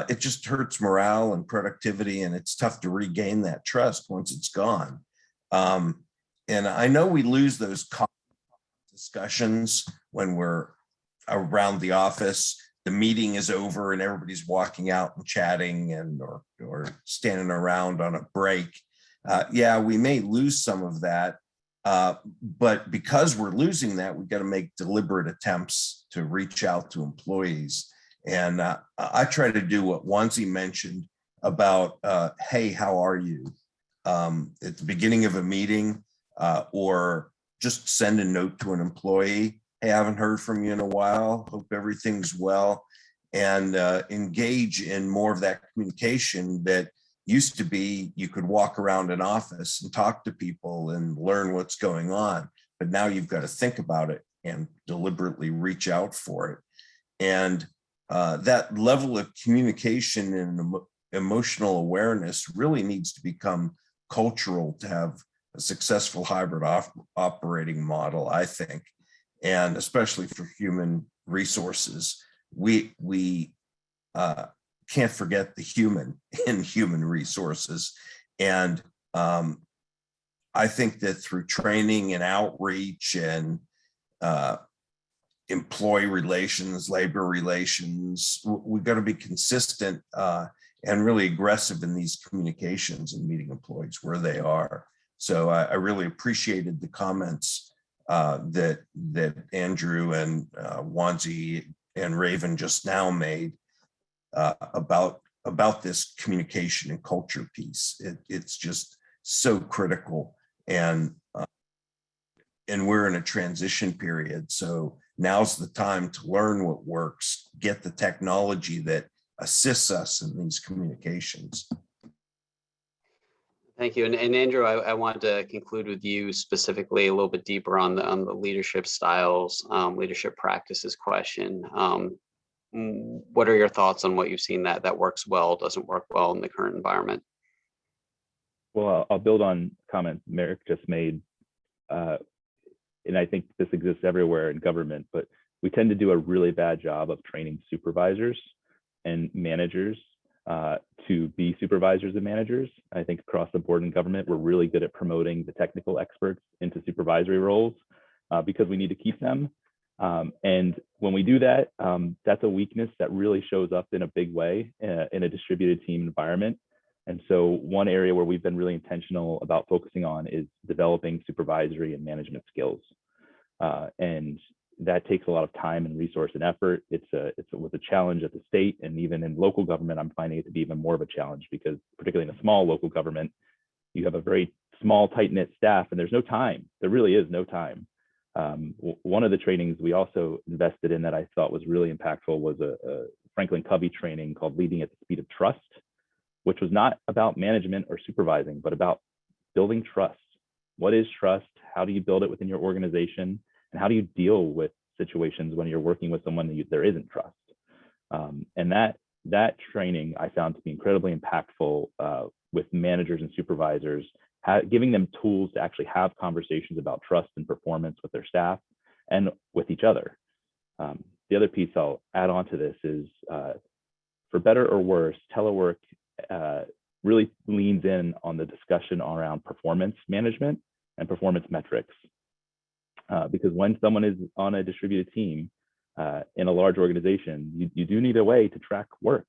[SPEAKER 6] it just hurts morale and productivity, and it's tough to regain that trust once it's gone. And I know we lose those discussions when we're around the office. The meeting is over and everybody's walking out and chatting and or standing around on a break. Yeah, we may lose some of that, but because we're losing that, we've got to make deliberate attempts to reach out to employees. And I try to do what Wonzie mentioned about, hey, how are you? At the beginning of a meeting, or just send a note to an employee. Hey, I haven't heard from you in a while. Hope everything's well. And engage in more of that communication that used to be you could walk around an office and talk to people and learn what's going on. But now you've got to think about it and deliberately reach out for it. And that level of communication and emotional awareness really needs to become cultural to have a successful hybrid operating model, I think. And especially for human resources, we can't forget the human in human resources. And I think that through training and outreach and employee relations, labor relations, we've got to be consistent and really aggressive in these communications and meeting employees where they are. So I really appreciated the comments that Andrew and Wonzie and Rayvn just now made about this communication and culture piece. It's just so critical, and we're in a transition period. So now's the time to learn what works, get the technology that assists us in these communications.
[SPEAKER 3] Thank you. And Andrew, I wanted to conclude with you specifically a little bit deeper on the leadership styles, leadership practices question. What are your thoughts on what you've seen that works well, doesn't work well in the current environment?
[SPEAKER 5] Well, I'll build on comments Merrick just made. And I think this exists everywhere in government, but we tend to do a really bad job of training supervisors and managers to be supervisors and managers. I think across the board in government, we're really good at promoting the technical experts into supervisory roles because we need to keep them. And when we do that, that's a weakness that really shows up in a big way in a distributed team environment. And so one area where we've been really intentional about focusing on is developing supervisory and management skills. And that takes a lot of time and resource and effort. It was a challenge at the state, and even in local government, I'm finding it to be even more of a challenge, because particularly in a small local government, you have a very small, tight-knit staff, and there's no time. There really is no time. One of the trainings we also invested in that I thought was really impactful was a Franklin Covey training called Leading at the Speed of Trust, which was not about management or supervising, but about building trust. What is trust? How do you build it within your organization? And how do you deal with situations when you're working with someone that there isn't trust? And that training I found to be incredibly impactful with managers and supervisors, giving them tools to actually have conversations about trust and performance with their staff and with each other. The other piece I'll add on to this is, for better or worse, telework really leans in on the discussion around performance management and performance metrics. Because when someone is on a distributed team in a large organization, you do need a way to track work.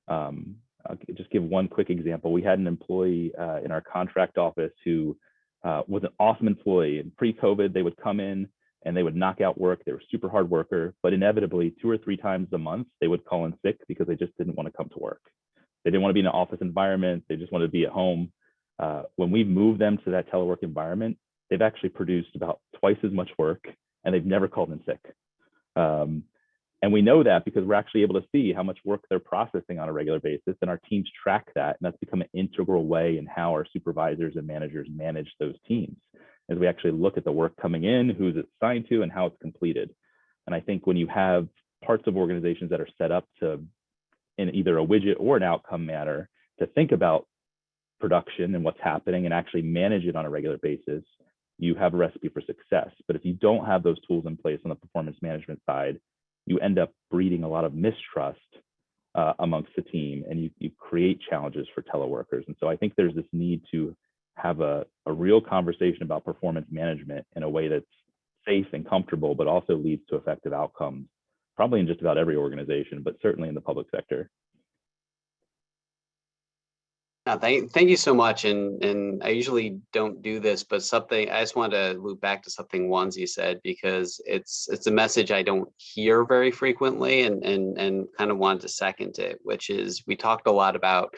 [SPEAKER 5] I'll just give one quick example. We had an employee in our contract office who was an awesome employee. And pre-COVID, they would come in and they would knock out work. They were a super hard worker, but inevitably 2 or 3 times a month, they would call in sick because they just didn't want to come to work. They didn't want to be in an office environment. They just wanted to be at home. When we moved them to that telework environment, they've actually produced about twice as much work, and they've never called in sick. And we know that because we're actually able to see how much work they're processing on a regular basis, and our teams track that. And that's become an integral way in how our supervisors and managers manage those teams, as we actually look at the work coming in, who's it assigned to, and how it's completed. And I think when you have parts of organizations that are set up to, in either a widget or an outcome manner, to think about production and what's happening and actually manage it on a regular basis, you have a recipe for success. But if you don't have those tools in place on the performance management side, you end up breeding a lot of mistrust amongst the team, and you create challenges for teleworkers. And so I think there's this need to have a real conversation about performance management in a way that's safe and comfortable, but also leads to effective outcomes, probably in just about every organization, but certainly in the public sector.
[SPEAKER 3] Thank you so much. And I usually don't do this, but something I just want to loop back to something Wonzie said, because it's a message I don't hear very frequently, and kind of wanted to second it, which is we talked a lot about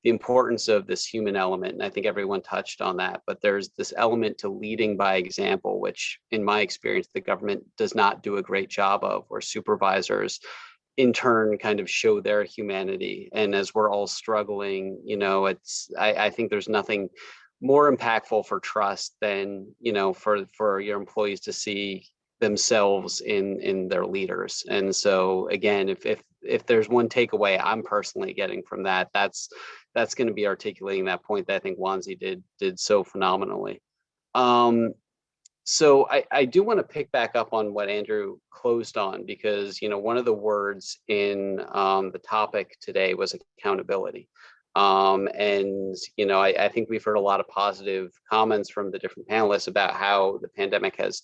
[SPEAKER 3] the importance of this human element. And I think everyone touched on that, but there's this element to leading by example, which in my experience, the government does not do a great job of, where supervisors in turn kind of show their humanity. And as we're all struggling, I think there's nothing more impactful for trust than, for your employees to see themselves in their leaders. And so again, if there's one takeaway I'm personally getting from that, that's going to be articulating that point that I think Wonzie did so phenomenally. So I do want to pick back up on what Andrew closed on, because, one of the words in the topic today was accountability. I think we've heard a lot of positive comments from the different panelists about how the pandemic has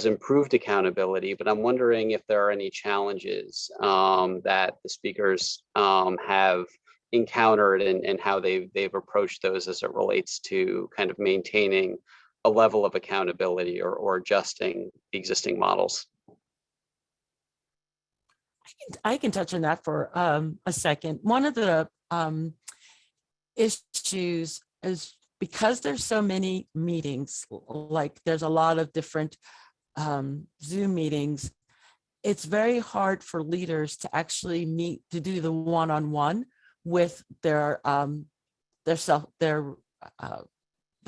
[SPEAKER 3] improved accountability, but I'm wondering if there are any challenges that the speakers have encountered, and how they've approached those as it relates to kind of maintaining a level of accountability or adjusting existing models.
[SPEAKER 4] I can touch on that for a second. One of the issues is, because there's so many meetings, like there's a lot of different Zoom meetings, it's very hard for leaders to actually meet to do the one-on-one with the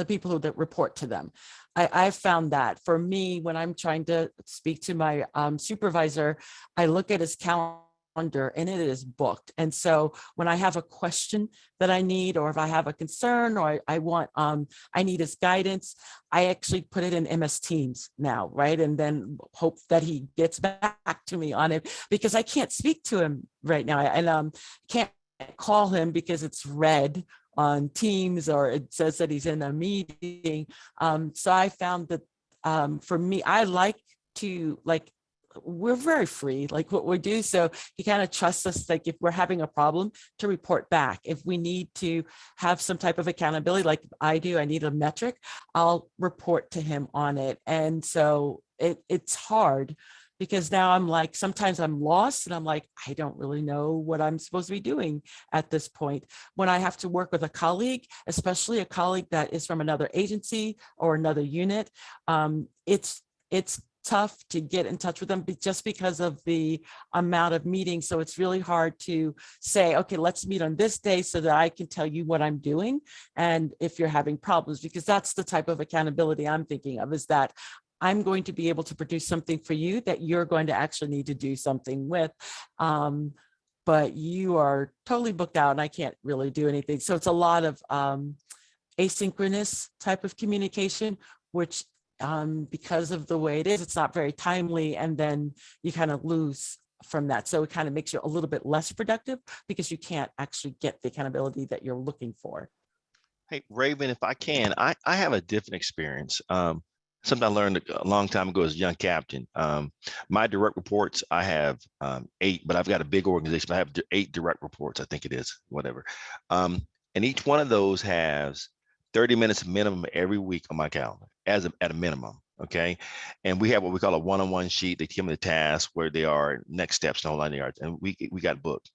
[SPEAKER 4] people that report to them. I found that for me, when I'm trying to speak to my supervisor, I look at his calendar and it is booked. And so when I have a question that I need, or if I have a concern, or I need his guidance, I actually put it in MS Teams now, right? And then hope that he gets back to me on it, because I can't speak to him right now. And can't call him because it's red on Teams, or it says that he's in a meeting. So I found that for me, I like to we're very free, like what we do. So he kind of trusts us, like if we're having a problem, to report back. If we need to have some type of accountability, like I do, I need a metric, I'll report to him on it. And so it's hard, because now I'm like, sometimes I'm lost and I'm like, I don't really know what I'm supposed to be doing at this point. When I have to work with a colleague, especially a colleague that is from another agency or another unit, it's tough to get in touch with them just because of the amount of meetings. So it's really hard to say, okay, let's meet on this day so that I can tell you what I'm doing. And if you're having problems, because that's the type of accountability I'm thinking of, is that I'm going to be able to produce something for you that you're going to actually need to do something with. But you are totally booked out and I can't really do anything. So it's a lot of asynchronous type of communication, which because of the way it is, it's not very timely. And then you kind of lose from that. So it kind of makes you a little bit less productive because you can't actually get the accountability that you're looking for.
[SPEAKER 7] Hey, Rayvn, if I can, I have a different experience. Something I learned a long time ago as a young captain. My direct reports, I have 8, but I've got a big organization. I have 8 direct reports, I think it is, whatever. And each one of those has 30 minutes minimum every week on my calendar at a minimum. Okay. And we have what we call a one-on-one sheet. They give me the task, where they are, next steps, and all 9 yards. And we got booked.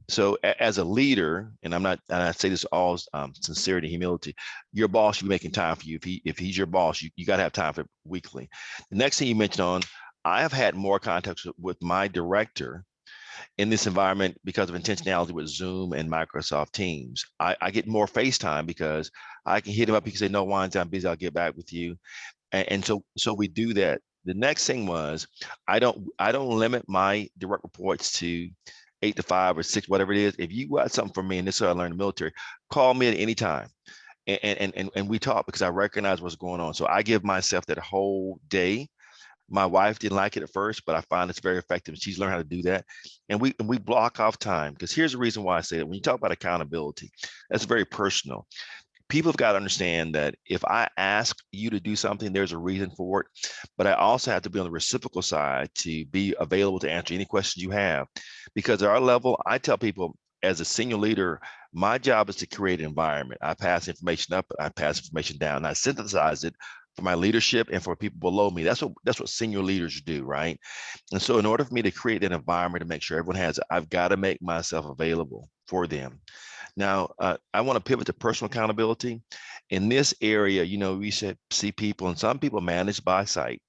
[SPEAKER 7] So as a leader, and I say this all sincerity, humility, your boss should be making time for you. If he's your boss, you got to have time for it weekly. The next thing you mentioned on, I have had more contacts with my director in this environment because of intentionality with Zoom and Microsoft Teams. I get more FaceTime because I can hit him up. He can say, no, Wonzie, I'm busy, I'll get back with you. And so we do that. The next thing was, I don't limit my direct reports to 8 to 5 or 6, whatever it is. If you got something for me, and this is what I learned in the military, call me at any time. And we talk, because I recognize what's going on. So I give myself that whole day. My wife didn't like it at first, but I find it's very effective. She's learned how to do that. And we block off time, because here's the reason why I say that. When you talk about accountability, that's very personal. People have got to understand that if I ask you to do something, there's a reason for it. But I also have to be on the reciprocal side to be available to answer any questions you have. Because at our level, I tell people, as a senior leader, my job is to create an environment. I pass information up, I pass information down, and I synthesize it for my leadership and for people below me. That's what senior leaders do, right? And so in order for me to create that environment to make sure everyone has it, I've got to make myself available for them. Now, I want to pivot to personal accountability. In this area, we should see people, and some people manage by sight.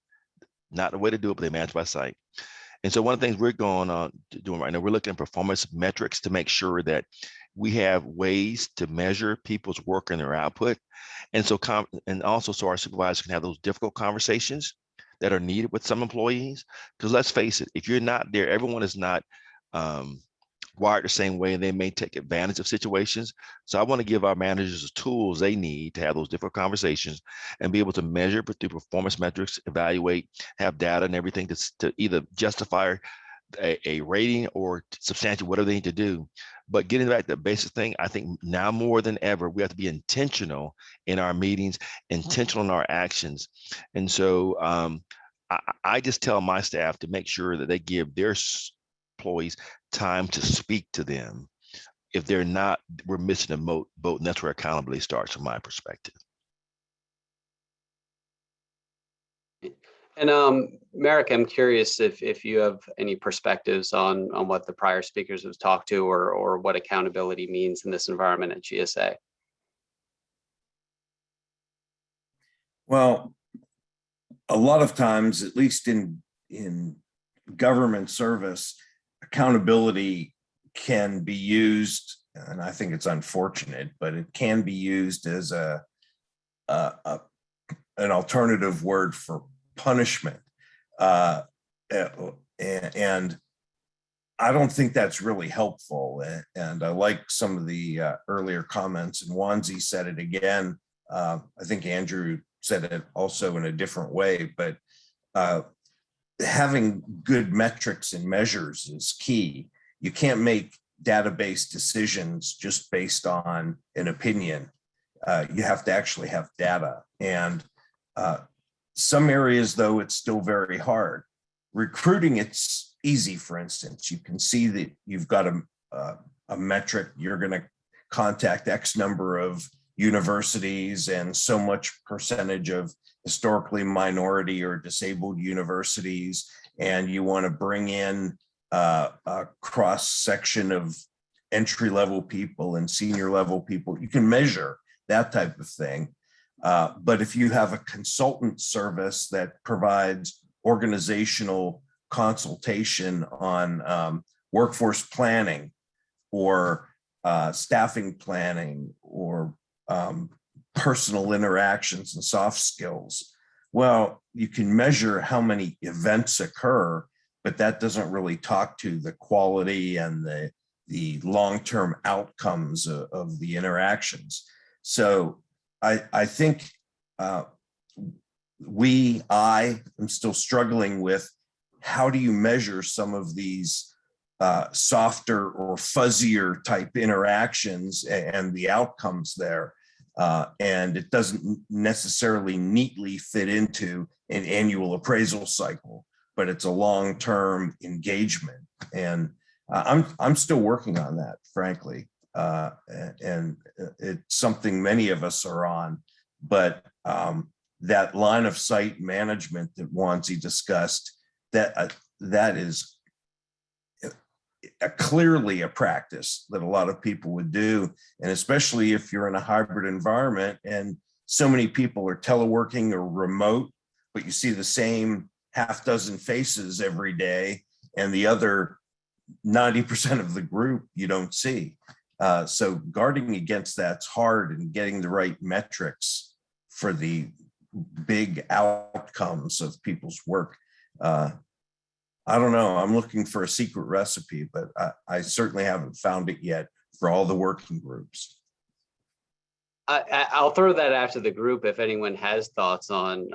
[SPEAKER 7] Not the way to do it, but they manage by sight. And so one of the things we're doing right now, we're looking at performance metrics to make sure that we have ways to measure people's work and their output. And so, and also so our supervisors can have those difficult conversations that are needed with some employees. Because let's face it, if you're not there, everyone is not wired the same way, and they may take advantage of situations. So I want to give our managers the tools they need to have those different conversations and be able to measure through performance metrics, evaluate, have data and everything to either justify a rating or substantiate whatever they need to do. But getting back to the basic thing, I think now more than ever, we have to be intentional in our meetings, intentional in our actions. And so I just tell my staff to make sure that they give their employees time to speak to them. If they're not, we're missing a boat, and that's where accountability starts from my perspective.
[SPEAKER 3] And Merrick, I'm curious if you have any perspectives on what the prior speakers have talked to, or what accountability means in this environment at GSA.
[SPEAKER 6] Well, a lot of times, at least in government service, accountability can be used, and I think it's unfortunate, but it can be used as an alternative word for punishment. And I don't think that's really helpful. And I like some of the earlier comments, and Wonzie said it again. I think Andrew said it also in a different way, but having good metrics and measures is key. You can't make database decisions just based on an opinion. You have to actually have data. And some areas, though, it's still very hard. recruiting, it's easy. For instance, you can see that you've got a metric. You're going to contact X number of universities and so much percentage of historically minority or disabled universities, and you want to bring in a cross section of entry-level people and senior-level people. You can measure that type of thing. But if you have a consultant service that provides organizational consultation on workforce planning or staffing planning or personal interactions and soft skills, well, you can measure how many events occur, but that doesn't really talk to the quality and the long-term outcomes of the interactions. So I think I am still struggling with how do you measure some of these softer or fuzzier type interactions and the outcomes there. And it doesn't necessarily neatly fit into an annual appraisal cycle, but it's a long-term engagement. And I'm still working on that, frankly. And it's something many of us are on, but that line of sight management that Wonzie discussed, that is clearly a practice that a lot of people would do. And especially if you're in a hybrid environment and so many people are teleworking or remote, but you see the same half dozen faces every day and the other 90% of the group you don't see. So guarding against that's hard, and getting the right metrics for the big outcomes of people's work. I don't know, I'm looking for a secret recipe, but I certainly haven't found it yet for all the working groups.
[SPEAKER 3] I'll throw that out to the group if anyone has thoughts on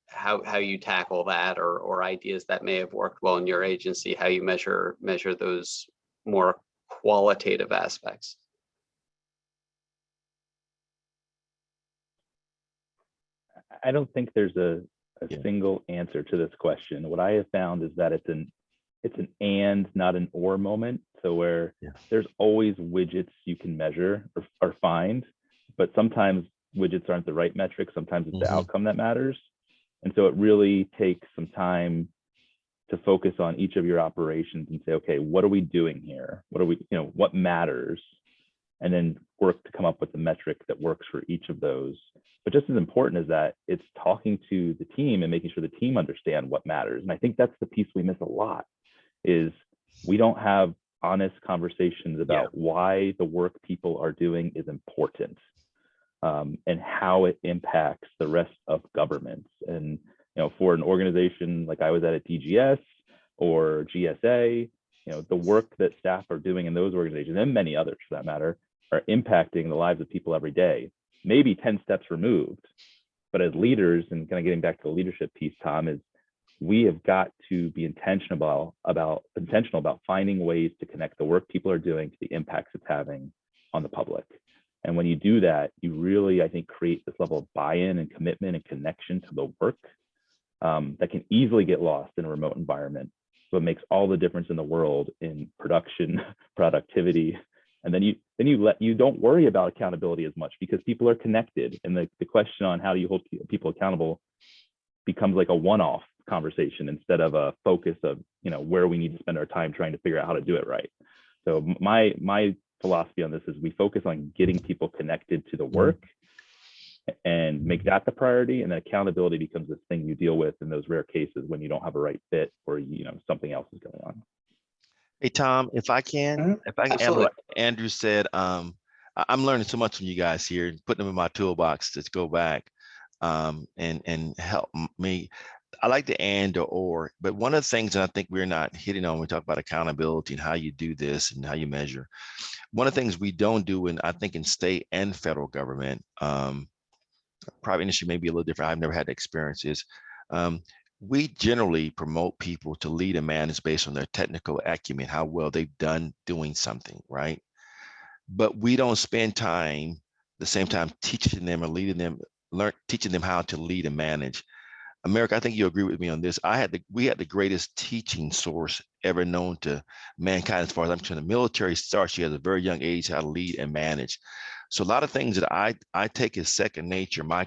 [SPEAKER 3] how you tackle that, or ideas that may have worked well in your agency, how you measure those more qualitative aspects.
[SPEAKER 5] I don't think there's a single answer to this question. What I have found is that it's an and, not an or moment. So where there's always widgets you can measure or find, but sometimes widgets aren't the right metric. Sometimes it's the outcome that matters. And so it really takes some time to focus on each of your operations and say, okay, what are we doing here? What matters? And then work to come up with the metric that works for each of those. But just as important as that, it's talking to the team and making sure the team understand what matters. And I think that's the piece we miss a lot, is we don't have honest conversations about why the work people are doing is important, and how it impacts the rest of government. And for an organization like I was at DGS or GSA, the work that staff are doing in those organizations, and many others for that matter, are impacting the lives of people every day, maybe 10 steps removed. But as leaders, and kind of getting back to the leadership piece, Tom, is we have got to be intentional about finding ways to connect the work people are doing to the impacts it's having on the public. And when you do that, you really, I think, create this level of buy-in and commitment and connection to the work that can easily get lost in a remote environment, but makes all the difference in the world in production, productivity. And then you don't worry about accountability as much because people are connected. And the question on how do you hold people accountable becomes like a one-off conversation instead of a focus of where we need to spend our time trying to figure out how to do it right. So my philosophy on this is we focus on getting people connected to the work and make that the priority, and then accountability becomes this thing you deal with in those rare cases when you don't have a right fit or something else is going on.
[SPEAKER 7] Hey Tom, if I can add what Andrew said, I'm learning so much from you guys here, putting them in my toolbox to go back and help me. I like the and or, but one of the things that I think we're not hitting on when we talk about accountability and how you do this and how you measure. One of the things we don't do, and I think in state and federal government, private industry may be a little different. I've never had the experience, is we generally promote people to lead and manage based on their technical acumen, how well they've done doing something, right? But we don't spend the same time teaching them or teaching them how to lead and manage Merrick, I think you agree with me on this. We had the greatest teaching source ever known to mankind, as far as I'm concerned. The military starts you at a very young age how to lead and manage. So a lot of things that I take as second nature, my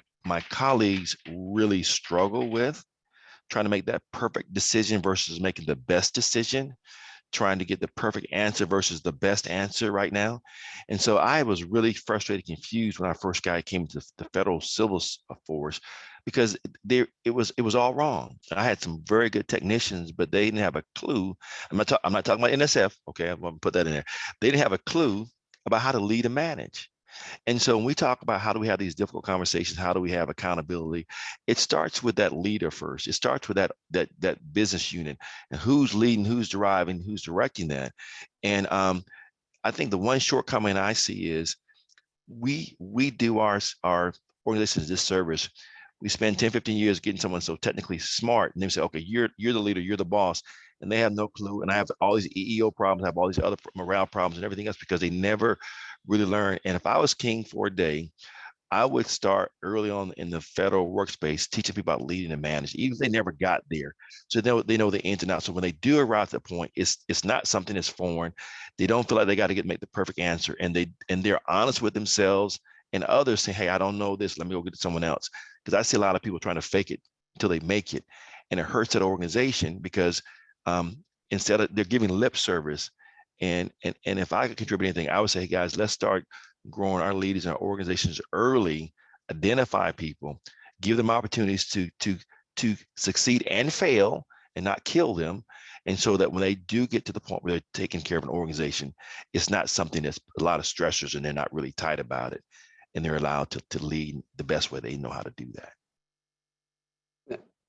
[SPEAKER 7] colleagues really struggle with trying to make that perfect decision versus making the best decision, trying to get the perfect answer versus the best answer right now. And so I was really frustrated, confused when I first came to the federal civil force, because it was all wrong. I had some very good technicians, but they didn't have a clue. I'm not talking about NSF. Okay, I'm gonna put that in there. They didn't have a clue about how to lead and manage. And so when we talk about how do we have these difficult conversations, how do we have accountability, it starts with that leader first. It starts with that business unit and who's leading, who's driving, who's directing that. And I think the one shortcoming I see is we do our organizations this service. We spend 10, 15 years getting someone so technically smart, and they say, okay, you're the leader, you're the boss, and they have no clue. And I have all these EEO problems, I have all these other morale problems and everything else because they never really learn. And if I was king for a day, I would start early on in the federal workspace, teaching people about leading and managing, even if they never got there. So they know the ins and outs. So when they do arrive at that point, it's not something that's foreign. They don't feel like they got to make the perfect answer, and they're honest with themselves and others, saying, hey, I don't know this, let me go get to someone else. Because I see a lot of people trying to fake it until they make it, and it hurts that organization because instead of they're giving lip service. And if I could contribute anything, I would say, hey guys, let's start growing our leaders and our organizations early, identify people, give them opportunities to succeed and fail and not kill them. And so that when they do get to the point where they're taking care of an organization, it's not something that's a lot of stressors and they're not really tight about it. And they're allowed to lead the best way they know how to do that.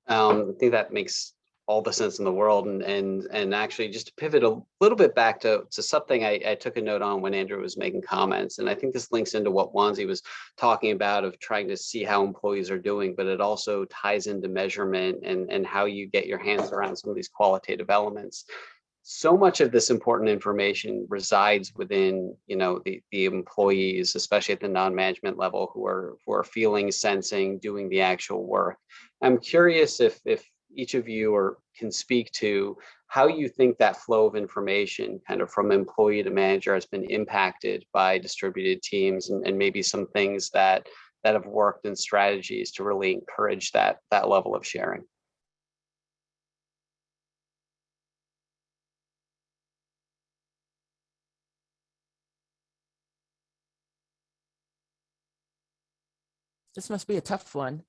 [SPEAKER 3] I think that makes all the sense in the world. And actually, just to pivot a little bit back to something I took a note on when Andrew was making comments, and I think this links into what Wonzie was talking about of trying to see how employees are doing, but it also ties into measurement and how you get your hands around some of these qualitative elements. So much of this important information resides within, the employees, especially at the non-management level, who are feeling, sensing, doing the actual work. I'm curious if each of you can speak to how you think that flow of information kind of from employee to manager has been impacted by distributed teams, and maybe some things that have worked in strategies to really encourage that level of sharing.
[SPEAKER 4] This must be a tough one.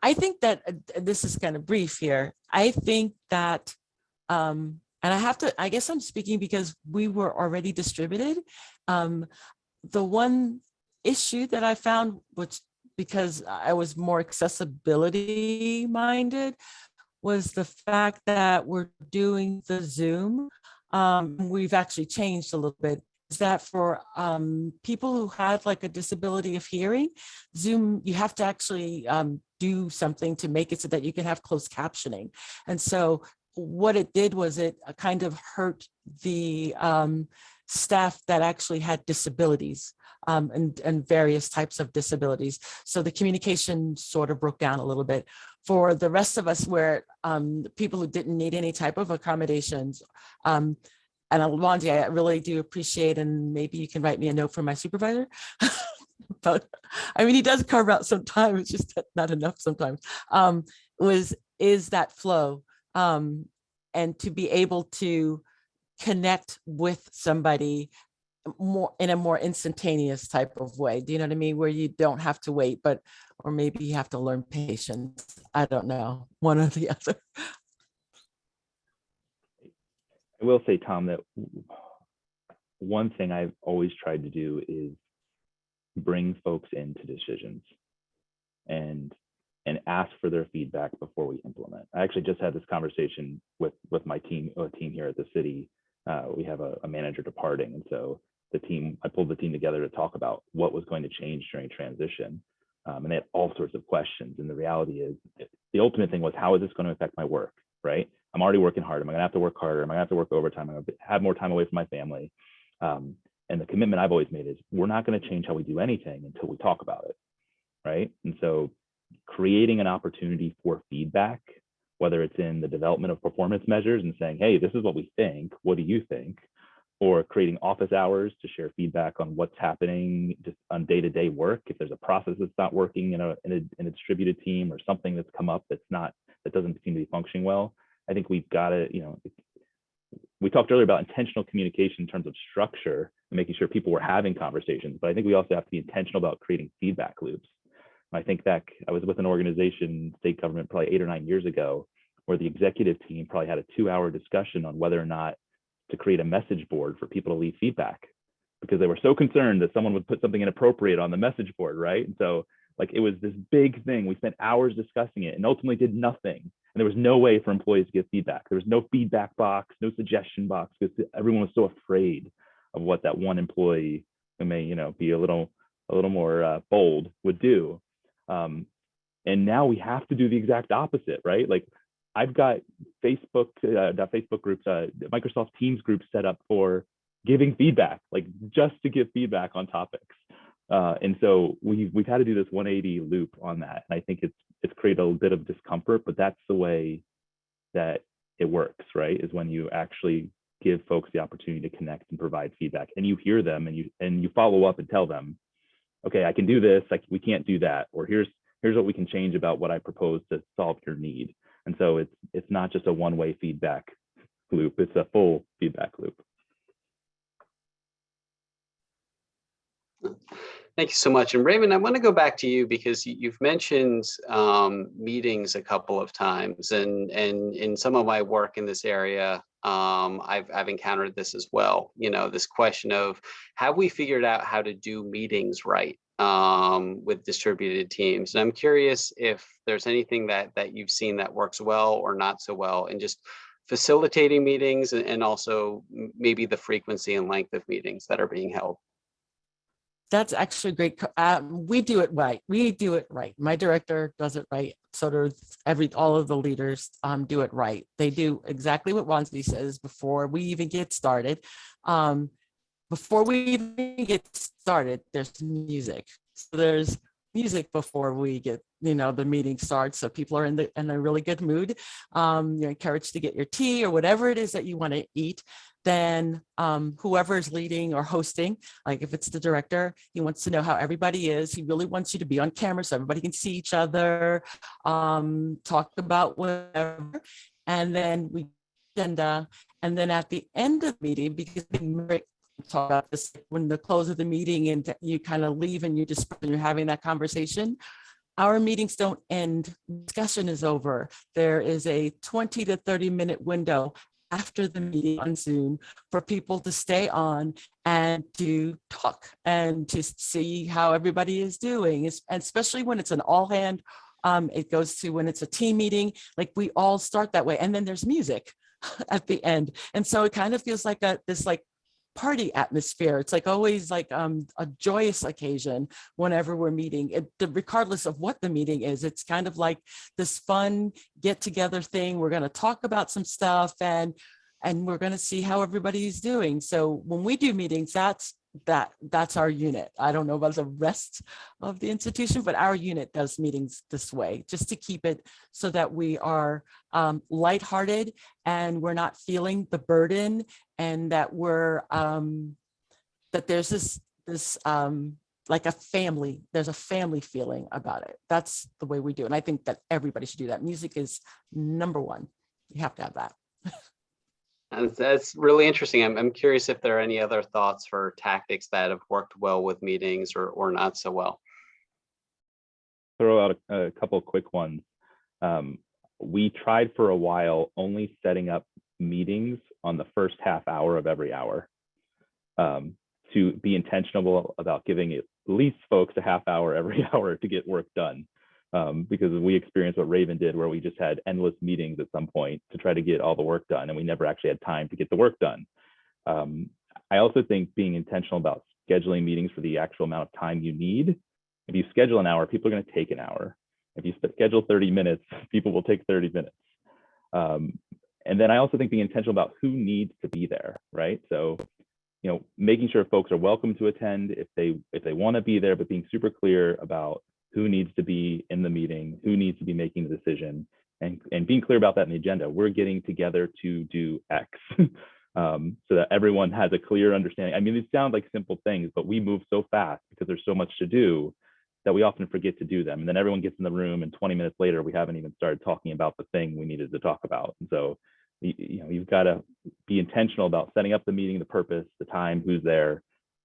[SPEAKER 4] I think that this is kind of brief here. I think that, and I guess I'm speaking because we were already distributed. The one issue that I found, which because I was more accessibility minded, was the fact that we're doing the Zoom. We've actually changed a little bit. Is that for people who have like a disability of hearing, Zoom, you have to actually do something to make it so that you can have closed captioning. And so what it did was it kind of hurt the staff that actually had disabilities and various types of disabilities. So the communication sort of broke down a little bit. For the rest of us, where people who didn't need any type of accommodations, and Wonzie, I really do appreciate, and maybe you can write me a note from my supervisor. But I mean, he does carve out some time, it's just not enough sometimes, is that flow, and to be able to connect with somebody more in a more instantaneous type of way. Do you know what I mean? Where you don't have to wait, or maybe you have to learn patience. I don't know, one or the other.
[SPEAKER 5] I will say, Tom, that one thing I've always tried to do is bring folks into decisions and ask for their feedback before we implement. I actually just had this conversation with my team here at the city. We have a manager departing, and so I pulled the team together to talk about what was going to change during transition, and they had all sorts of questions. And the reality is, the ultimate thing was, how is this going to affect my work? Right? I'm already working hard. Am I going to have to work harder? Am I going to have to work overtime? Am I going to have more time away from my family? And the commitment I've always made is we're not going to change how we do anything until we talk about it, right? And so creating an opportunity for feedback, whether it's in the development of performance measures and saying, hey, this is what we think, what do you think? Or creating office hours to share feedback on what's happening just on day-to-day work. If there's a process that's not working in a distributed team, or something that's come up that doesn't seem to be functioning well, I think we've got to, we talked earlier about intentional communication in terms of structure and making sure people were having conversations, but I think we also have to be intentional about creating feedback loops. I think that I was with an organization, state government, probably 8 or 9 years ago, where the executive team probably had a 2-hour discussion on whether or not to create a message board for people to leave feedback, because they were so concerned that someone would put something inappropriate on the message board, right? And so like it was this big thing. We spent hours discussing it and ultimately did nothing. And there was no way for employees to get feedback. There was no feedback box, no suggestion box, because everyone was so afraid of what that one employee who may, be a little more bold would do. And now we have to do the exact opposite, right? Like I've got Facebook, not Facebook groups, Microsoft Teams groups set up for giving feedback, like just to give feedback on topics. And so we've had to do this 180 loop on that. And I think it's created a bit of discomfort, but that's the way that it works, right? Is when you actually give folks the opportunity to connect and provide feedback, and you hear them and you follow up and tell them, okay, I can do this, like we can't do that, or here's what we can change about what I propose to solve your need. And so it's not just a one-way feedback loop, it's a full feedback loop.
[SPEAKER 3] Thank you so much. And Rayvn, I want to go back to you because you've mentioned meetings a couple of times, and in some of my work in this area, I've encountered this as well. This question of, have we figured out how to do meetings right with distributed teams? And I'm curious if there's anything that you've seen that works well or not so well, and just facilitating meetings, and also maybe the frequency and length of meetings that are being held.
[SPEAKER 4] That's actually great. We do it right. We do it right. My director does it right. So does all of the leaders do it right. They do exactly what Wonzie says before we even get started. Before we even get started, there's music. So there's music before we get, the meeting starts. So people are in a really good mood. You're encouraged to get your tea or whatever it is that you want to eat. Then whoever is leading or hosting, like if it's the director, he wants to know how everybody is. He really wants you to be on camera so everybody can see each other, talk about whatever. And then and then at the end of the meeting, because Merrick talk about this when the close of the meeting and you kind of leave and you're having that conversation. Our meetings don't end. Discussion is over. There is a 20 to 30 minute window after the meeting on Zoom for people to stay on and to talk and to see how everybody is doing, especially when it's an all hand. It goes to when it's a team meeting, like we all start that way. And then there's music at the end. And so it kind of feels like this party atmosphere. It's like always like a joyous occasion whenever we're meeting, regardless of what the meeting is. It's kind of like this fun get together thing. We're going to talk about some stuff and we're going to see how everybody's doing. So when we do meetings, that's our unit. I don't know about the rest of the institution, but our unit does meetings this way, just to keep it so that we are lighthearted and we're not feeling the burden, and that we're that there's this like a family. There's a family feeling about it. That's the way we do it. And I think that everybody should do that. Music is number one. You have to have that.
[SPEAKER 3] That's really interesting. I'm curious if there are any other thoughts for tactics that have worked well with meetings or not so well.
[SPEAKER 5] Throw out a couple of quick ones. We tried for a while only setting up meetings on the first half hour of every hour, to be intentional about giving at least folks a half hour every hour to get work done. Because we experienced what Rayvn did, where we just had endless meetings at some point to try to get all the work done, and we never actually had time to get the work done. I also think being intentional about scheduling meetings for the actual amount of time you need. If you schedule an hour, people are going to take an hour. If you schedule 30 minutes, people will take 30 minutes. And then I also think being intentional about who needs to be there, right? So, making sure folks are welcome to attend if they want to be there, but being super clear about who needs to be in the meeting, who needs to be making the decision, and being clear about that in the agenda. We're getting together to do X. So that everyone has a clear understanding. I mean, these sound like simple things, but we move so fast because there's so much to do that we often forget to do them. And then everyone gets in the room and 20 minutes later, we haven't even started talking about the thing we needed to talk about. And so, you've got to be intentional about setting up the meeting, the purpose, the time, who's there.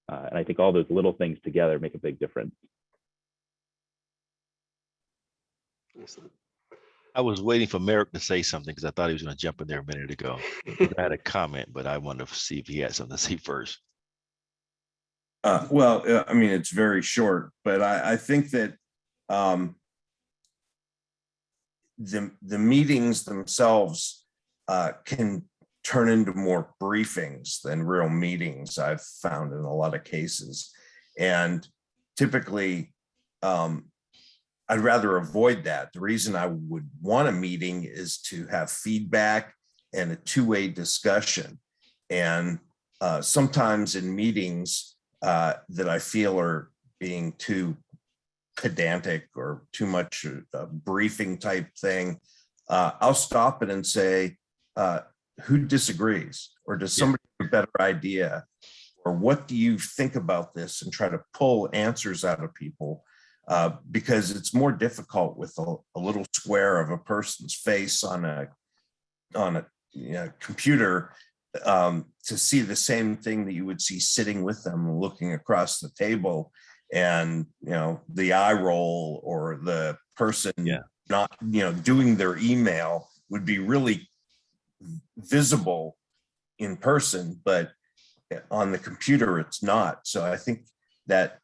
[SPEAKER 5] And I think all those little things together make a big difference.
[SPEAKER 3] Excellent.
[SPEAKER 7] I was waiting for Merrick to say something because I thought he was going to jump in there a minute ago. I had a comment, but I wanted to see if he had something to say first.
[SPEAKER 6] Well, I mean, it's very short, but I think that the meetings themselves can turn into more briefings than real meetings, I've found in a lot of cases. And typically, I'd rather avoid that. The reason I would want a meeting is to have feedback and a two-way discussion. And sometimes in meetings that I feel are being too pedantic or too much a briefing type thing, I'll stop it and say, who disagrees? Or does somebody have a better idea? Or what do you think about this? And try to pull answers out of people. Because it's more difficult with a little square of a person's face on a computer to see the same thing that you would see sitting with them looking across the table, and the eye roll or the person not doing their email would be really visible in person, but on the computer it's not. So I think that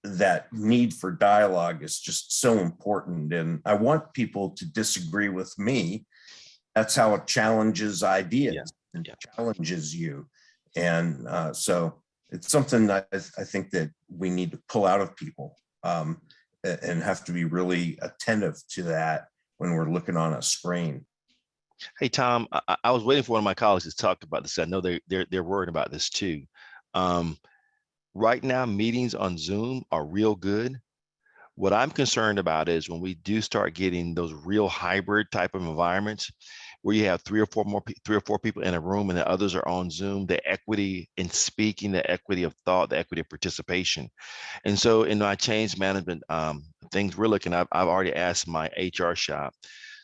[SPEAKER 6] that need for dialogue is just so important. And I want people to disagree with me. That's how it challenges ideas and challenges you. And so it's something that I think that we need to pull out of people and have to be really attentive to that when we're looking on a screen.
[SPEAKER 7] Hey, Tom, I was waiting for one of my colleagues to talk about this. I know they're worried about this too. Right now, meetings on Zoom are real good. What I'm concerned about is when we do start getting those real hybrid type of environments where you have three or four people in a room and the others are on Zoom, the equity in speaking, the equity of thought, the equity of participation. And so in my change management things we're looking at, I've already asked my HR shop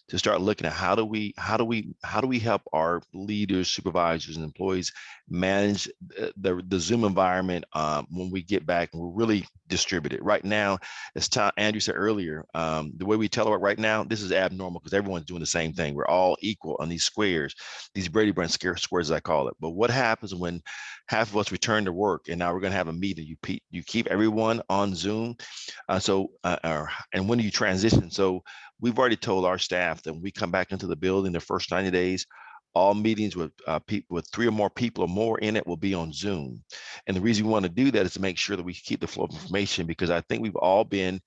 [SPEAKER 7] to start looking at how do we help our leaders, supervisors, and employees manage the Zoom environment when we get back and we're really distributed. Right now, as Andrew said earlier, the way we telework right now, this is abnormal because everyone's doing the same thing. We're all equal on these squares, these Brady Bunch squares, as I call it. But what happens when half of us return to work and now we're going to have a meeting? You keep everyone on Zoom. And when do you transition? So we've already told our staff that when we come back into the building the first 90 days, all meetings with people with 3 or more people or more in it will be on Zoom. And the reason we want to do that is to make sure that we keep the flow of information, because I think we've all been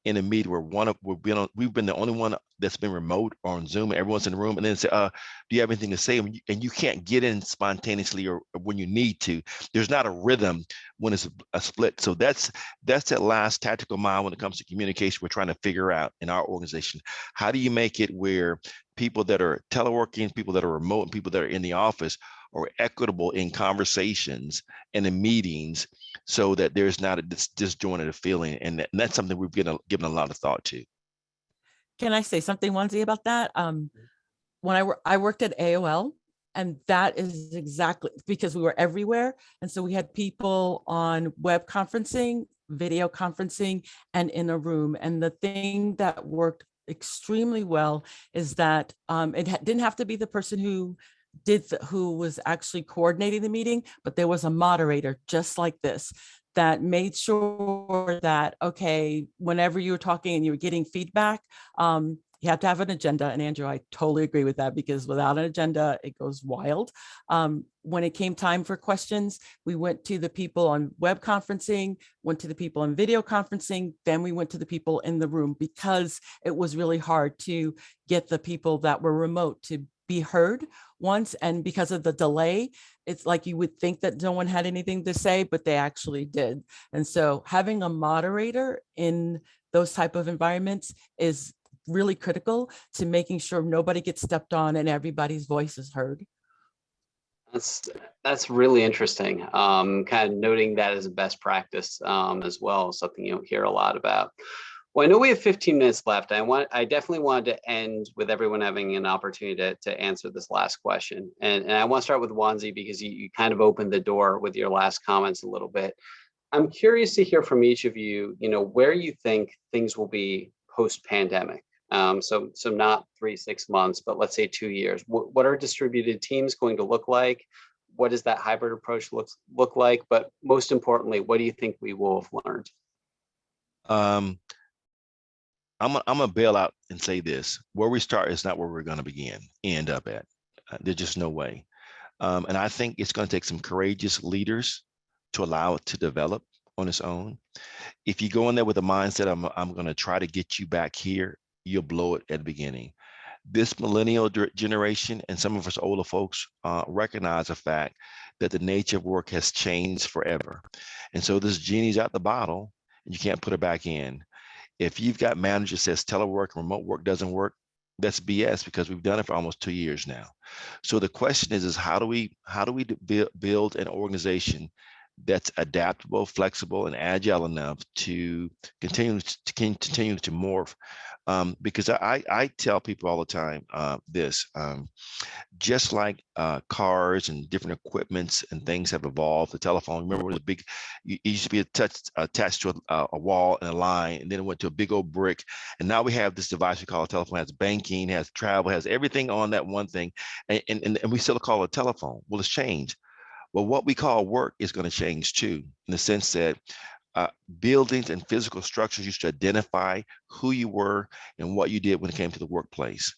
[SPEAKER 7] in a meeting where we've been the only one that's been remote or on Zoom. Everyone's in the room and then say, do you have anything to say? And you can't get in spontaneously or when you need to. There's not a rhythm when it's a split. So that's that last tactical mile when it comes to communication we're trying to figure out in our organization. How do you make it where people that are teleworking, people that are remote, and people that are in the office are equitable in conversations and in meetings so that there's not a disjointed feeling? And that's something we've given a lot of thought to.
[SPEAKER 4] Can I say something, Wonzie, about that? When I worked at AOL, and that is exactly because we were everywhere. And so we had people on web conferencing, video conferencing, and in a room. And the thing that worked extremely well is that didn't have to be the person who was actually coordinating the meeting, but there was a moderator just like this that made sure that, okay, whenever you were talking and you were getting feedback, you have to have an agenda. And Andrew, I totally agree with that, because without an agenda, it goes wild. When it came time for questions, we went to the people on web conferencing, went to the people on video conferencing, then we went to the people in the room, because it was really hard to get the people that were remote to be heard once. And because of the delay, it's like you would think that no one had anything to say, but they actually did. And so having a moderator in those type of environments is really critical to making sure nobody gets stepped on and everybody's voice is heard.
[SPEAKER 3] That's really interesting. Kind of noting that as a best practice as well, something you don't hear a lot about. Well, I know we have 15 minutes left. I definitely wanted to end with everyone having an opportunity to answer this last question. And I want to start with Wonzie because you kind of opened the door with your last comments a little bit. I'm curious to hear from each of you, where you think things will be post-pandemic. So not 3-6 months, but let's say 2 years. What are distributed teams going to look like? What does that hybrid approach look like? But most importantly, what do you think we will have learned?
[SPEAKER 7] I'm gonna bail out and say this: where we start is not where we're going to end up at. There's just no way. And I think it's going to take some courageous leaders to allow it to develop on its own. If you go in there with a mindset, I'm going to try to get you back here, you'll blow it at the beginning. This millennial generation and some of us older folks recognize the fact that the nature of work has changed forever. And so this genie's out the bottle and you can't put it back in. If you've got managers says telework and remote work doesn't work, that's BS because we've done it for almost 2 years now. So the question is how do we build an organization that's adaptable, flexible, and agile enough to continue to morph? Because I tell people all the time this, just like cars and different equipments and things have evolved. The telephone, remember, was a big, it used to be attached to a wall and a line, and then it went to a big old brick. And now we have this device we call a telephone, has banking, has travel, has everything on that one thing. And we still call it a telephone. Well, it's changed. Well, what we call work is going to change too, in the sense that buildings and physical structures used to identify who you were and what you did when it came to the workplace.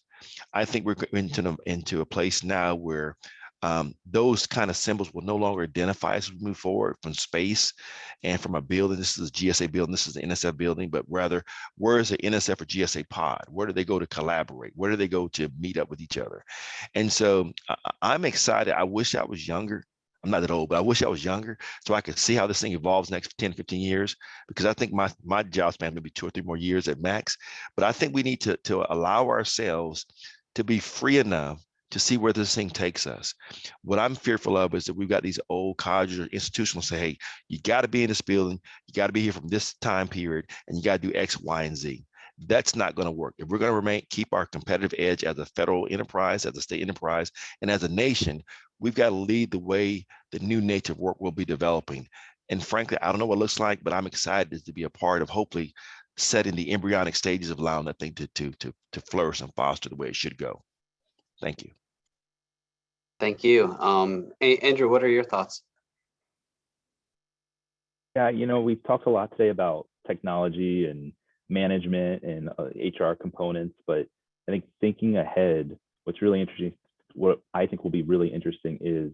[SPEAKER 7] I think we're into a place now where those kind of symbols will no longer identify as we move forward from space and from a building. This is a GSA building, this is an NSF building, but rather, where is the NSF or GSA pod? Where do they go to collaborate? Where do they go to meet up with each other? And so I'm excited. I wish I was younger. I'm not that old, but I wish I was younger so I could see how this thing evolves next 10, 15 years, because I think my job span may be 2 or 3 more years at max. But I think we need to allow ourselves to be free enough to see where this thing takes us. What I'm fearful of is that we've got these old colleges or institutions say, hey, you got to be in this building, you got to be here from this time period, and you got to do X, Y, and Z. That's not going to work. If we're going to keep our competitive edge as a federal enterprise, as a state enterprise, and as a nation, we've got to lead the way the new nature of work will be developing. And frankly, I don't know what it looks like, but I'm excited to be a part of hopefully setting the embryonic stages of allowing that thing to flourish and foster the way it should go. Thank you.
[SPEAKER 3] Thank you. Andrew, what are your thoughts?
[SPEAKER 5] Yeah, we've talked a lot today about technology and management and HR components, but I think thinking ahead, what's really interesting, what I think will be really interesting is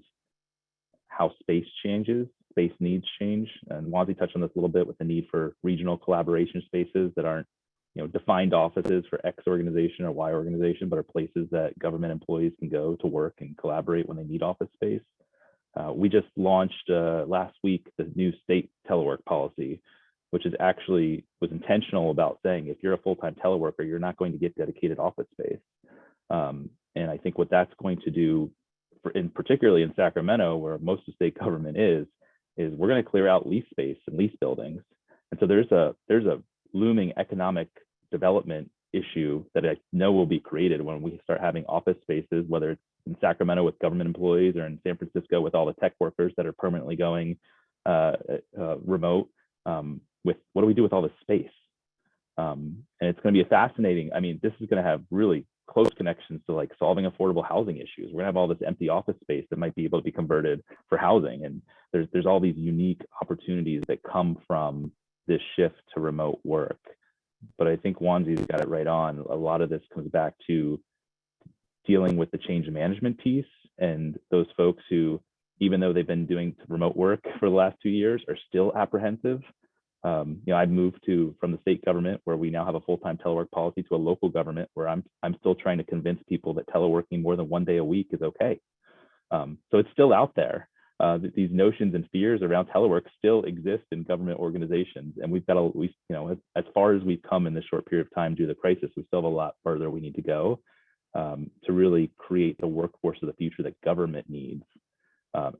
[SPEAKER 5] how space changes, space needs change. And Wonzie touched on this a little bit with the need for regional collaboration spaces that aren't, defined offices for X organization or Y organization, but are places that government employees can go to work and collaborate when they need office space. We just launched last week the new state telework policy, which is actually was intentional about saying if you're a full-time teleworker, you're not going to get dedicated office space. And I think what that's going to do, particularly in Sacramento, where most of state government is we're going to clear out lease space and lease buildings. And so there's a looming economic development issue that I know will be created when we start having office spaces, whether it's in Sacramento with government employees or in San Francisco with all the tech workers that are permanently going remote. With what do we do with all this space? And it's going to be fascinating. I mean, this is going to have really close connections to like solving affordable housing issues. We're gonna have all this empty office space that might be able to be converted for housing. And there's all these unique opportunities that come from this shift to remote work. But I think Wonzie's got it right on. A lot of this comes back to dealing with the change management piece, and those folks who, even though they've been doing remote work for the last 2 years, are still apprehensive. I moved from the state government where we now have a full-time telework policy to a local government where I'm still trying to convince people that teleworking more than one day a week is okay. So it's still out there. These notions and fears around telework still exist in government organizations, and we've got as far as we've come in this short period of time due to the crisis, we still have a lot further we need to go to really create the workforce of the future that government needs.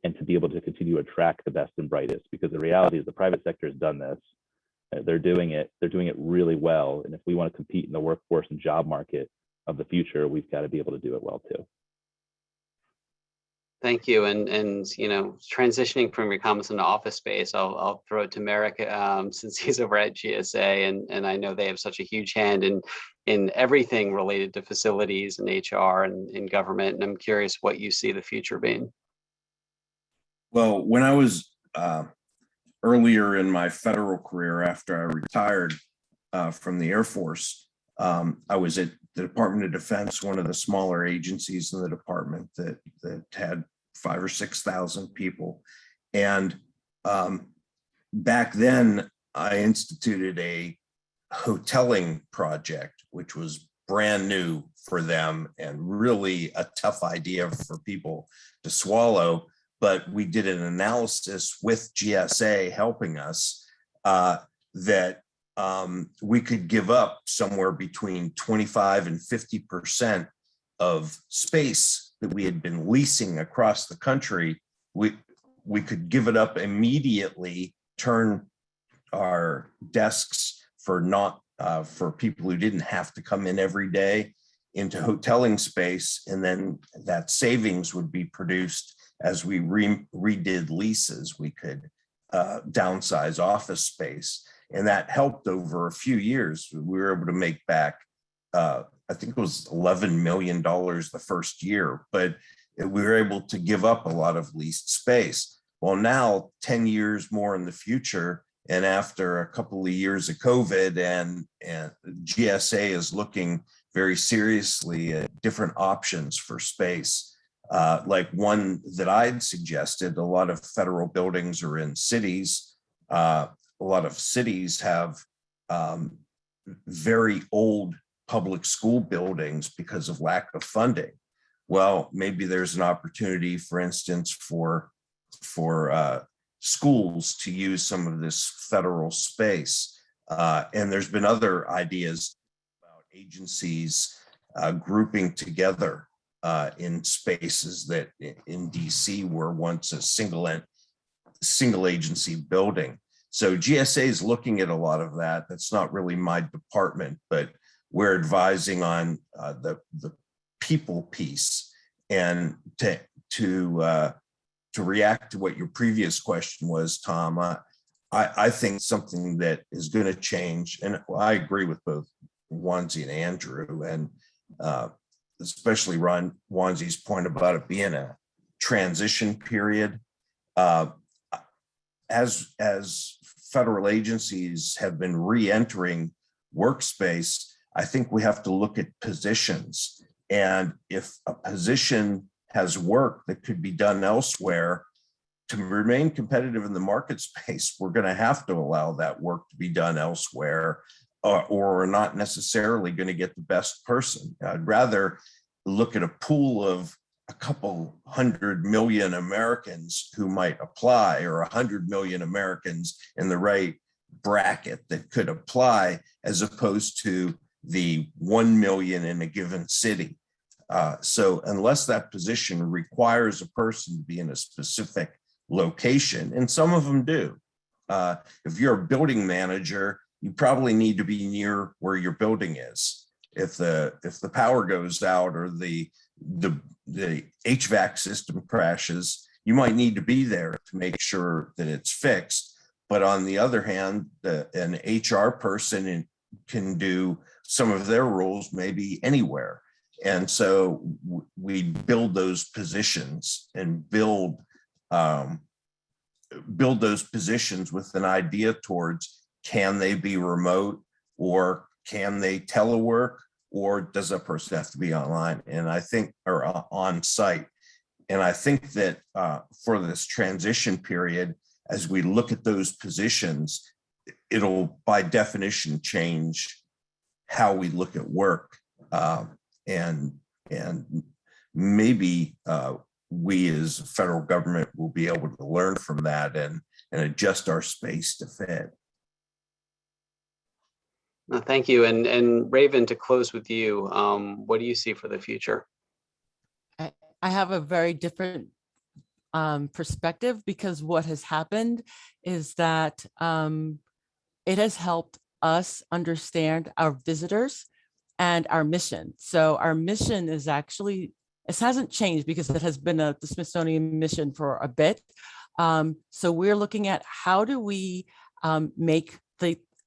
[SPEAKER 5] And to be able to continue to attract the best and brightest, because the reality is the private sector has done this. They're doing it really well. And if we want to compete in the workforce and job market of the future, we've got to be able to do it well too.
[SPEAKER 3] Thank you. And transitioning from your comments into office space, I'll throw it to Merrick since he's over at GSA, and I know they have such a huge hand in everything related to facilities and HR and in government. And I'm curious what you see the future being.
[SPEAKER 6] Well, when I was earlier in my federal career, after I retired from the Air Force, I was at the Department of Defense, one of the smaller agencies in the department that had 5,000 or 6,000 people. And back then, I instituted a hoteling project, which was brand new for them and really a tough idea for people to swallow. But we did an analysis with GSA helping us that we could give up somewhere between 25 and 50% of space that we had been leasing across the country. We could give it up immediately, turn our desks for people who didn't have to come in every day into hoteling space, and then that savings would be produced as we redid leases. We could downsize office space, and that helped over a few years. We were able to make back, I think it was $11 million the first year, but we were able to give up a lot of leased space. Well, now 10 years more in the future, and after a couple of years of COVID, and GSA is looking very seriously at different options for space. Like one that I'd suggested, a lot of federal buildings are in cities. A lot of cities have very old public school buildings because of lack of funding. Well, maybe there's an opportunity, for instance, for schools to use some of this federal space. And there's been other ideas about agencies grouping together in spaces that in DC were once a single agency building. So GSA is looking at a lot of that. That's not really my department, but we're advising on the people piece. And to react to what your previous question was, Tom, I think something that is going to change, and I agree with both Wonzie and Andrew, and especially Wonzie's point about it being a transition period. As federal agencies have been re-entering workspace, I think we have to look at positions. And if a position has work that could be done elsewhere, to remain competitive in the market space, we're going to have to allow that work to be done elsewhere, or we're not necessarily going to get the best person. I'd rather look at a pool of a couple 100 million Americans who might apply, or 100 million Americans in the right bracket that could apply, as opposed to the 1 million in a given city. So unless that position requires a person to be in a specific location, and some of them do. If you're a building manager, you probably need to be near where your building is. If the power goes out or the HVAC system crashes, you might need to be there to make sure that it's fixed. But on the other hand, an HR person can do some of their roles maybe anywhere. And so we build those positions and build those positions with an idea towards, can they be remote, or can they telework, or does that person have to be online? And I think, or on site. And I think that for this transition period, as we look at those positions, it'll by definition change how we look at work, and maybe we as federal government will be able to learn from that and adjust our space to fit.
[SPEAKER 3] Thank you. And Rayvn, to close with you, what do you see for the future?
[SPEAKER 4] I have a very different perspective, because what has happened is that it has helped us understand our visitors and our mission. So our mission is actually, it hasn't changed because it has been the Smithsonian mission for a bit. So we're looking at how do we make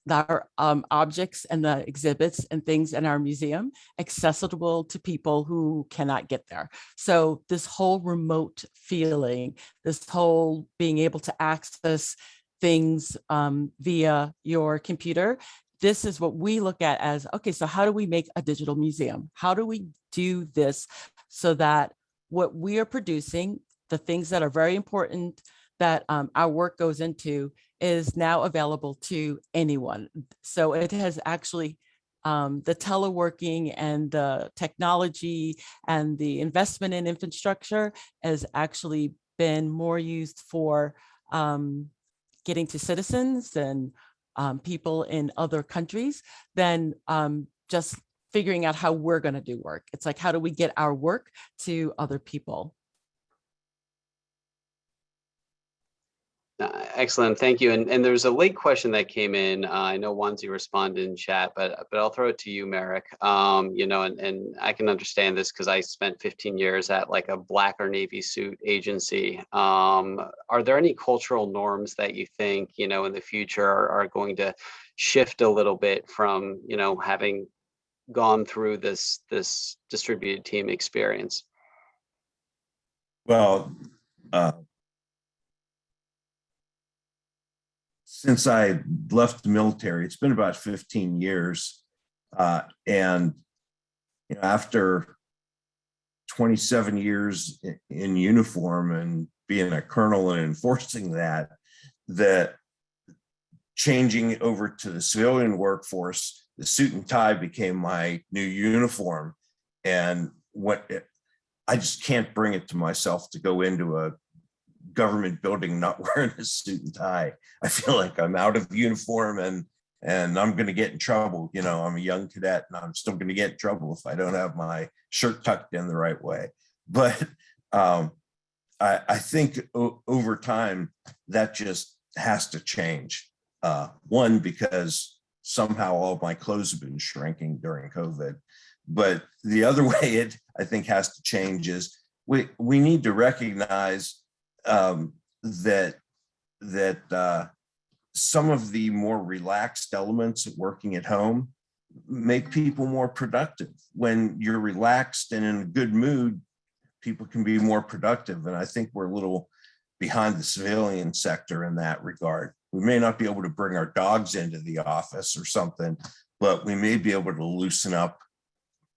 [SPEAKER 4] our objects and the exhibits and things in our museum accessible to people who cannot get there. So this whole remote feeling, this whole being able to access things via your computer, this is what we look at as, okay, so how do we make a digital museum? How do we do this so that what we are producing, the things that are very important that our work goes into, is now available to anyone. So it has actually, the teleworking and the technology and the investment in infrastructure has actually been more used for getting to citizens and people in other countries than just figuring out how we're going to do work. It's like, how do we get our work to other people?
[SPEAKER 3] Excellent, thank you. And there's a late question that came in. I know Wonzie responded in chat, but I'll throw it to you, Merrick. You know, and I can understand this because I spent 15 years at like a black or navy suit agency. Are there any cultural norms that you think, you know, in the future are going to shift a little bit from, you know, having gone through this distributed team experience?
[SPEAKER 6] Well, since I left the military, it's been about 15 years. And you know, after 27 years in uniform and being a colonel and enforcing that changing over to the civilian workforce, the suit and tie became my new uniform. And I just can't bring it to myself to go into a government building not wearing a suit and tie. I feel like I'm out of uniform and I'm going to get in trouble. You know, I'm a young cadet and I'm still going to get in trouble if I don't have my shirt tucked in the right way. But I think over time that just has to change. One, because somehow all of my clothes have been shrinking during COVID. But the other way it, I think, has to change is we need to recognize that some of the more relaxed elements of working at home make people more productive. When you're relaxed and in a good mood, people can be more productive. And I think we're a little behind the civilian sector in that regard. We may not be able to bring our dogs into the office or something, but we may be able to loosen up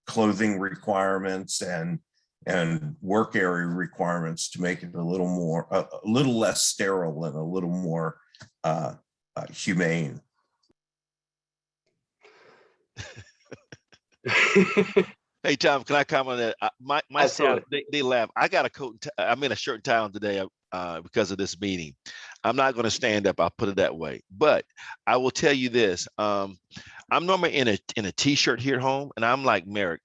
[SPEAKER 6] clothing requirements and work area requirements to make it a little less sterile and a little more humane.
[SPEAKER 7] Hey, Tom, can I comment on that? My son, they laugh. I got a coat. I'm in a shirt and tie on today because of this meeting. I'm not going to stand up. I'll put it that way. But I will tell you this. I'm normally in a t-shirt here at home, and I'm like Merrick.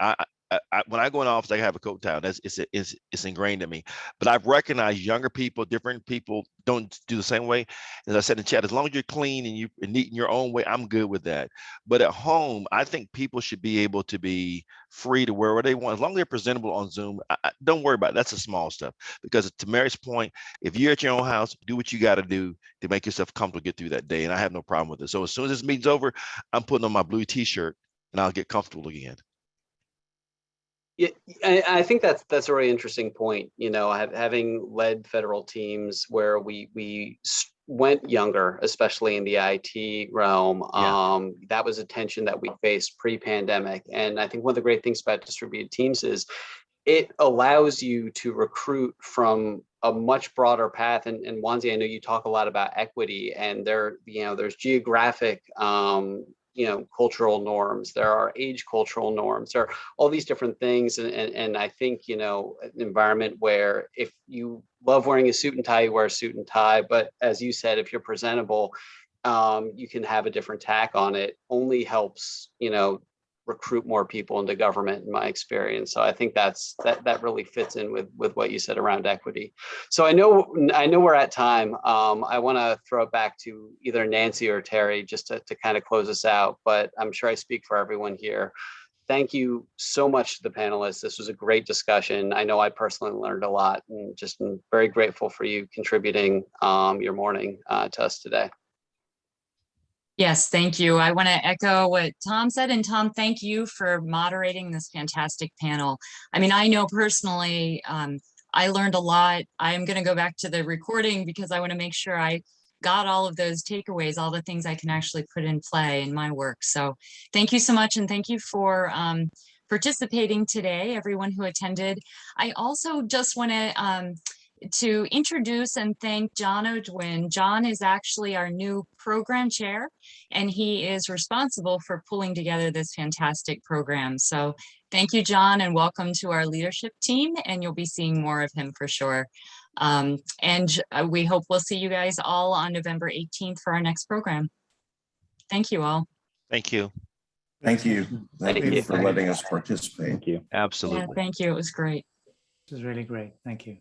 [SPEAKER 7] When I go in the office, I have a coat tie. It's ingrained in me. But I've recognized younger people, different people don't do the same way. As I said in chat, as long as you're clean and you're neat in your own way, I'm good with that. But at home, I think people should be able to be free to wear what they want. As long as they're presentable on Zoom, don't worry about it. That's the small stuff. Because to Mary's point, if you're at your own house, do what you got to do to make yourself comfortable, get through that day. And I have no problem with it. So as soon as this meeting's over, I'm putting on my blue t-shirt and I'll get comfortable again.
[SPEAKER 3] Yeah, I think that's a really interesting point. You know, having led federal teams where we went younger, especially in the IT realm, that was a tension that we faced pre-pandemic. And I think one of the great things about distributed teams is it allows you to recruit from a much broader path. And Wonzie, I know you talk a lot about equity, and there's geographic, cultural norms. There are age cultural norms. There are all these different things. And I think, an environment where if you love wearing a suit and tie, you wear a suit and tie. But as you said, if you're presentable, you can have a different tack on it, only helps, recruit more people into government, in my experience. So I think that really fits in with what you said around equity. So I know we're at time. I want to throw it back to either Nancy or Terry just to kind of close us out, but I'm sure I speak for everyone here. Thank you so much to the panelists. This was a great discussion. I know I personally learned a lot, and just am very grateful for you contributing your morning to us today.
[SPEAKER 1] Yes, thank you. I want to echo what Tom said. And Tom, thank you for moderating this fantastic panel. I mean, I know personally, I learned a lot. I'm going to go back to the recording because I want to make sure I got all of those takeaways, all the things I can actually put in play in my work. So thank you so much. And thank you for participating today, everyone who attended. I also just want to introduce and thank John O'Dwyn. John is actually our new program chair, and he is responsible for pulling together this fantastic program. So thank you, John, and welcome to our leadership team, and you'll be seeing more of him for sure. And we hope we'll see you guys all on November 18th for our next program. Thank you all.
[SPEAKER 7] Thank you.
[SPEAKER 6] Thank you. Thank you for letting us participate.
[SPEAKER 5] Thank you.
[SPEAKER 7] Absolutely.
[SPEAKER 1] Yeah, thank you. It was great.
[SPEAKER 8] This is really great. Thank you.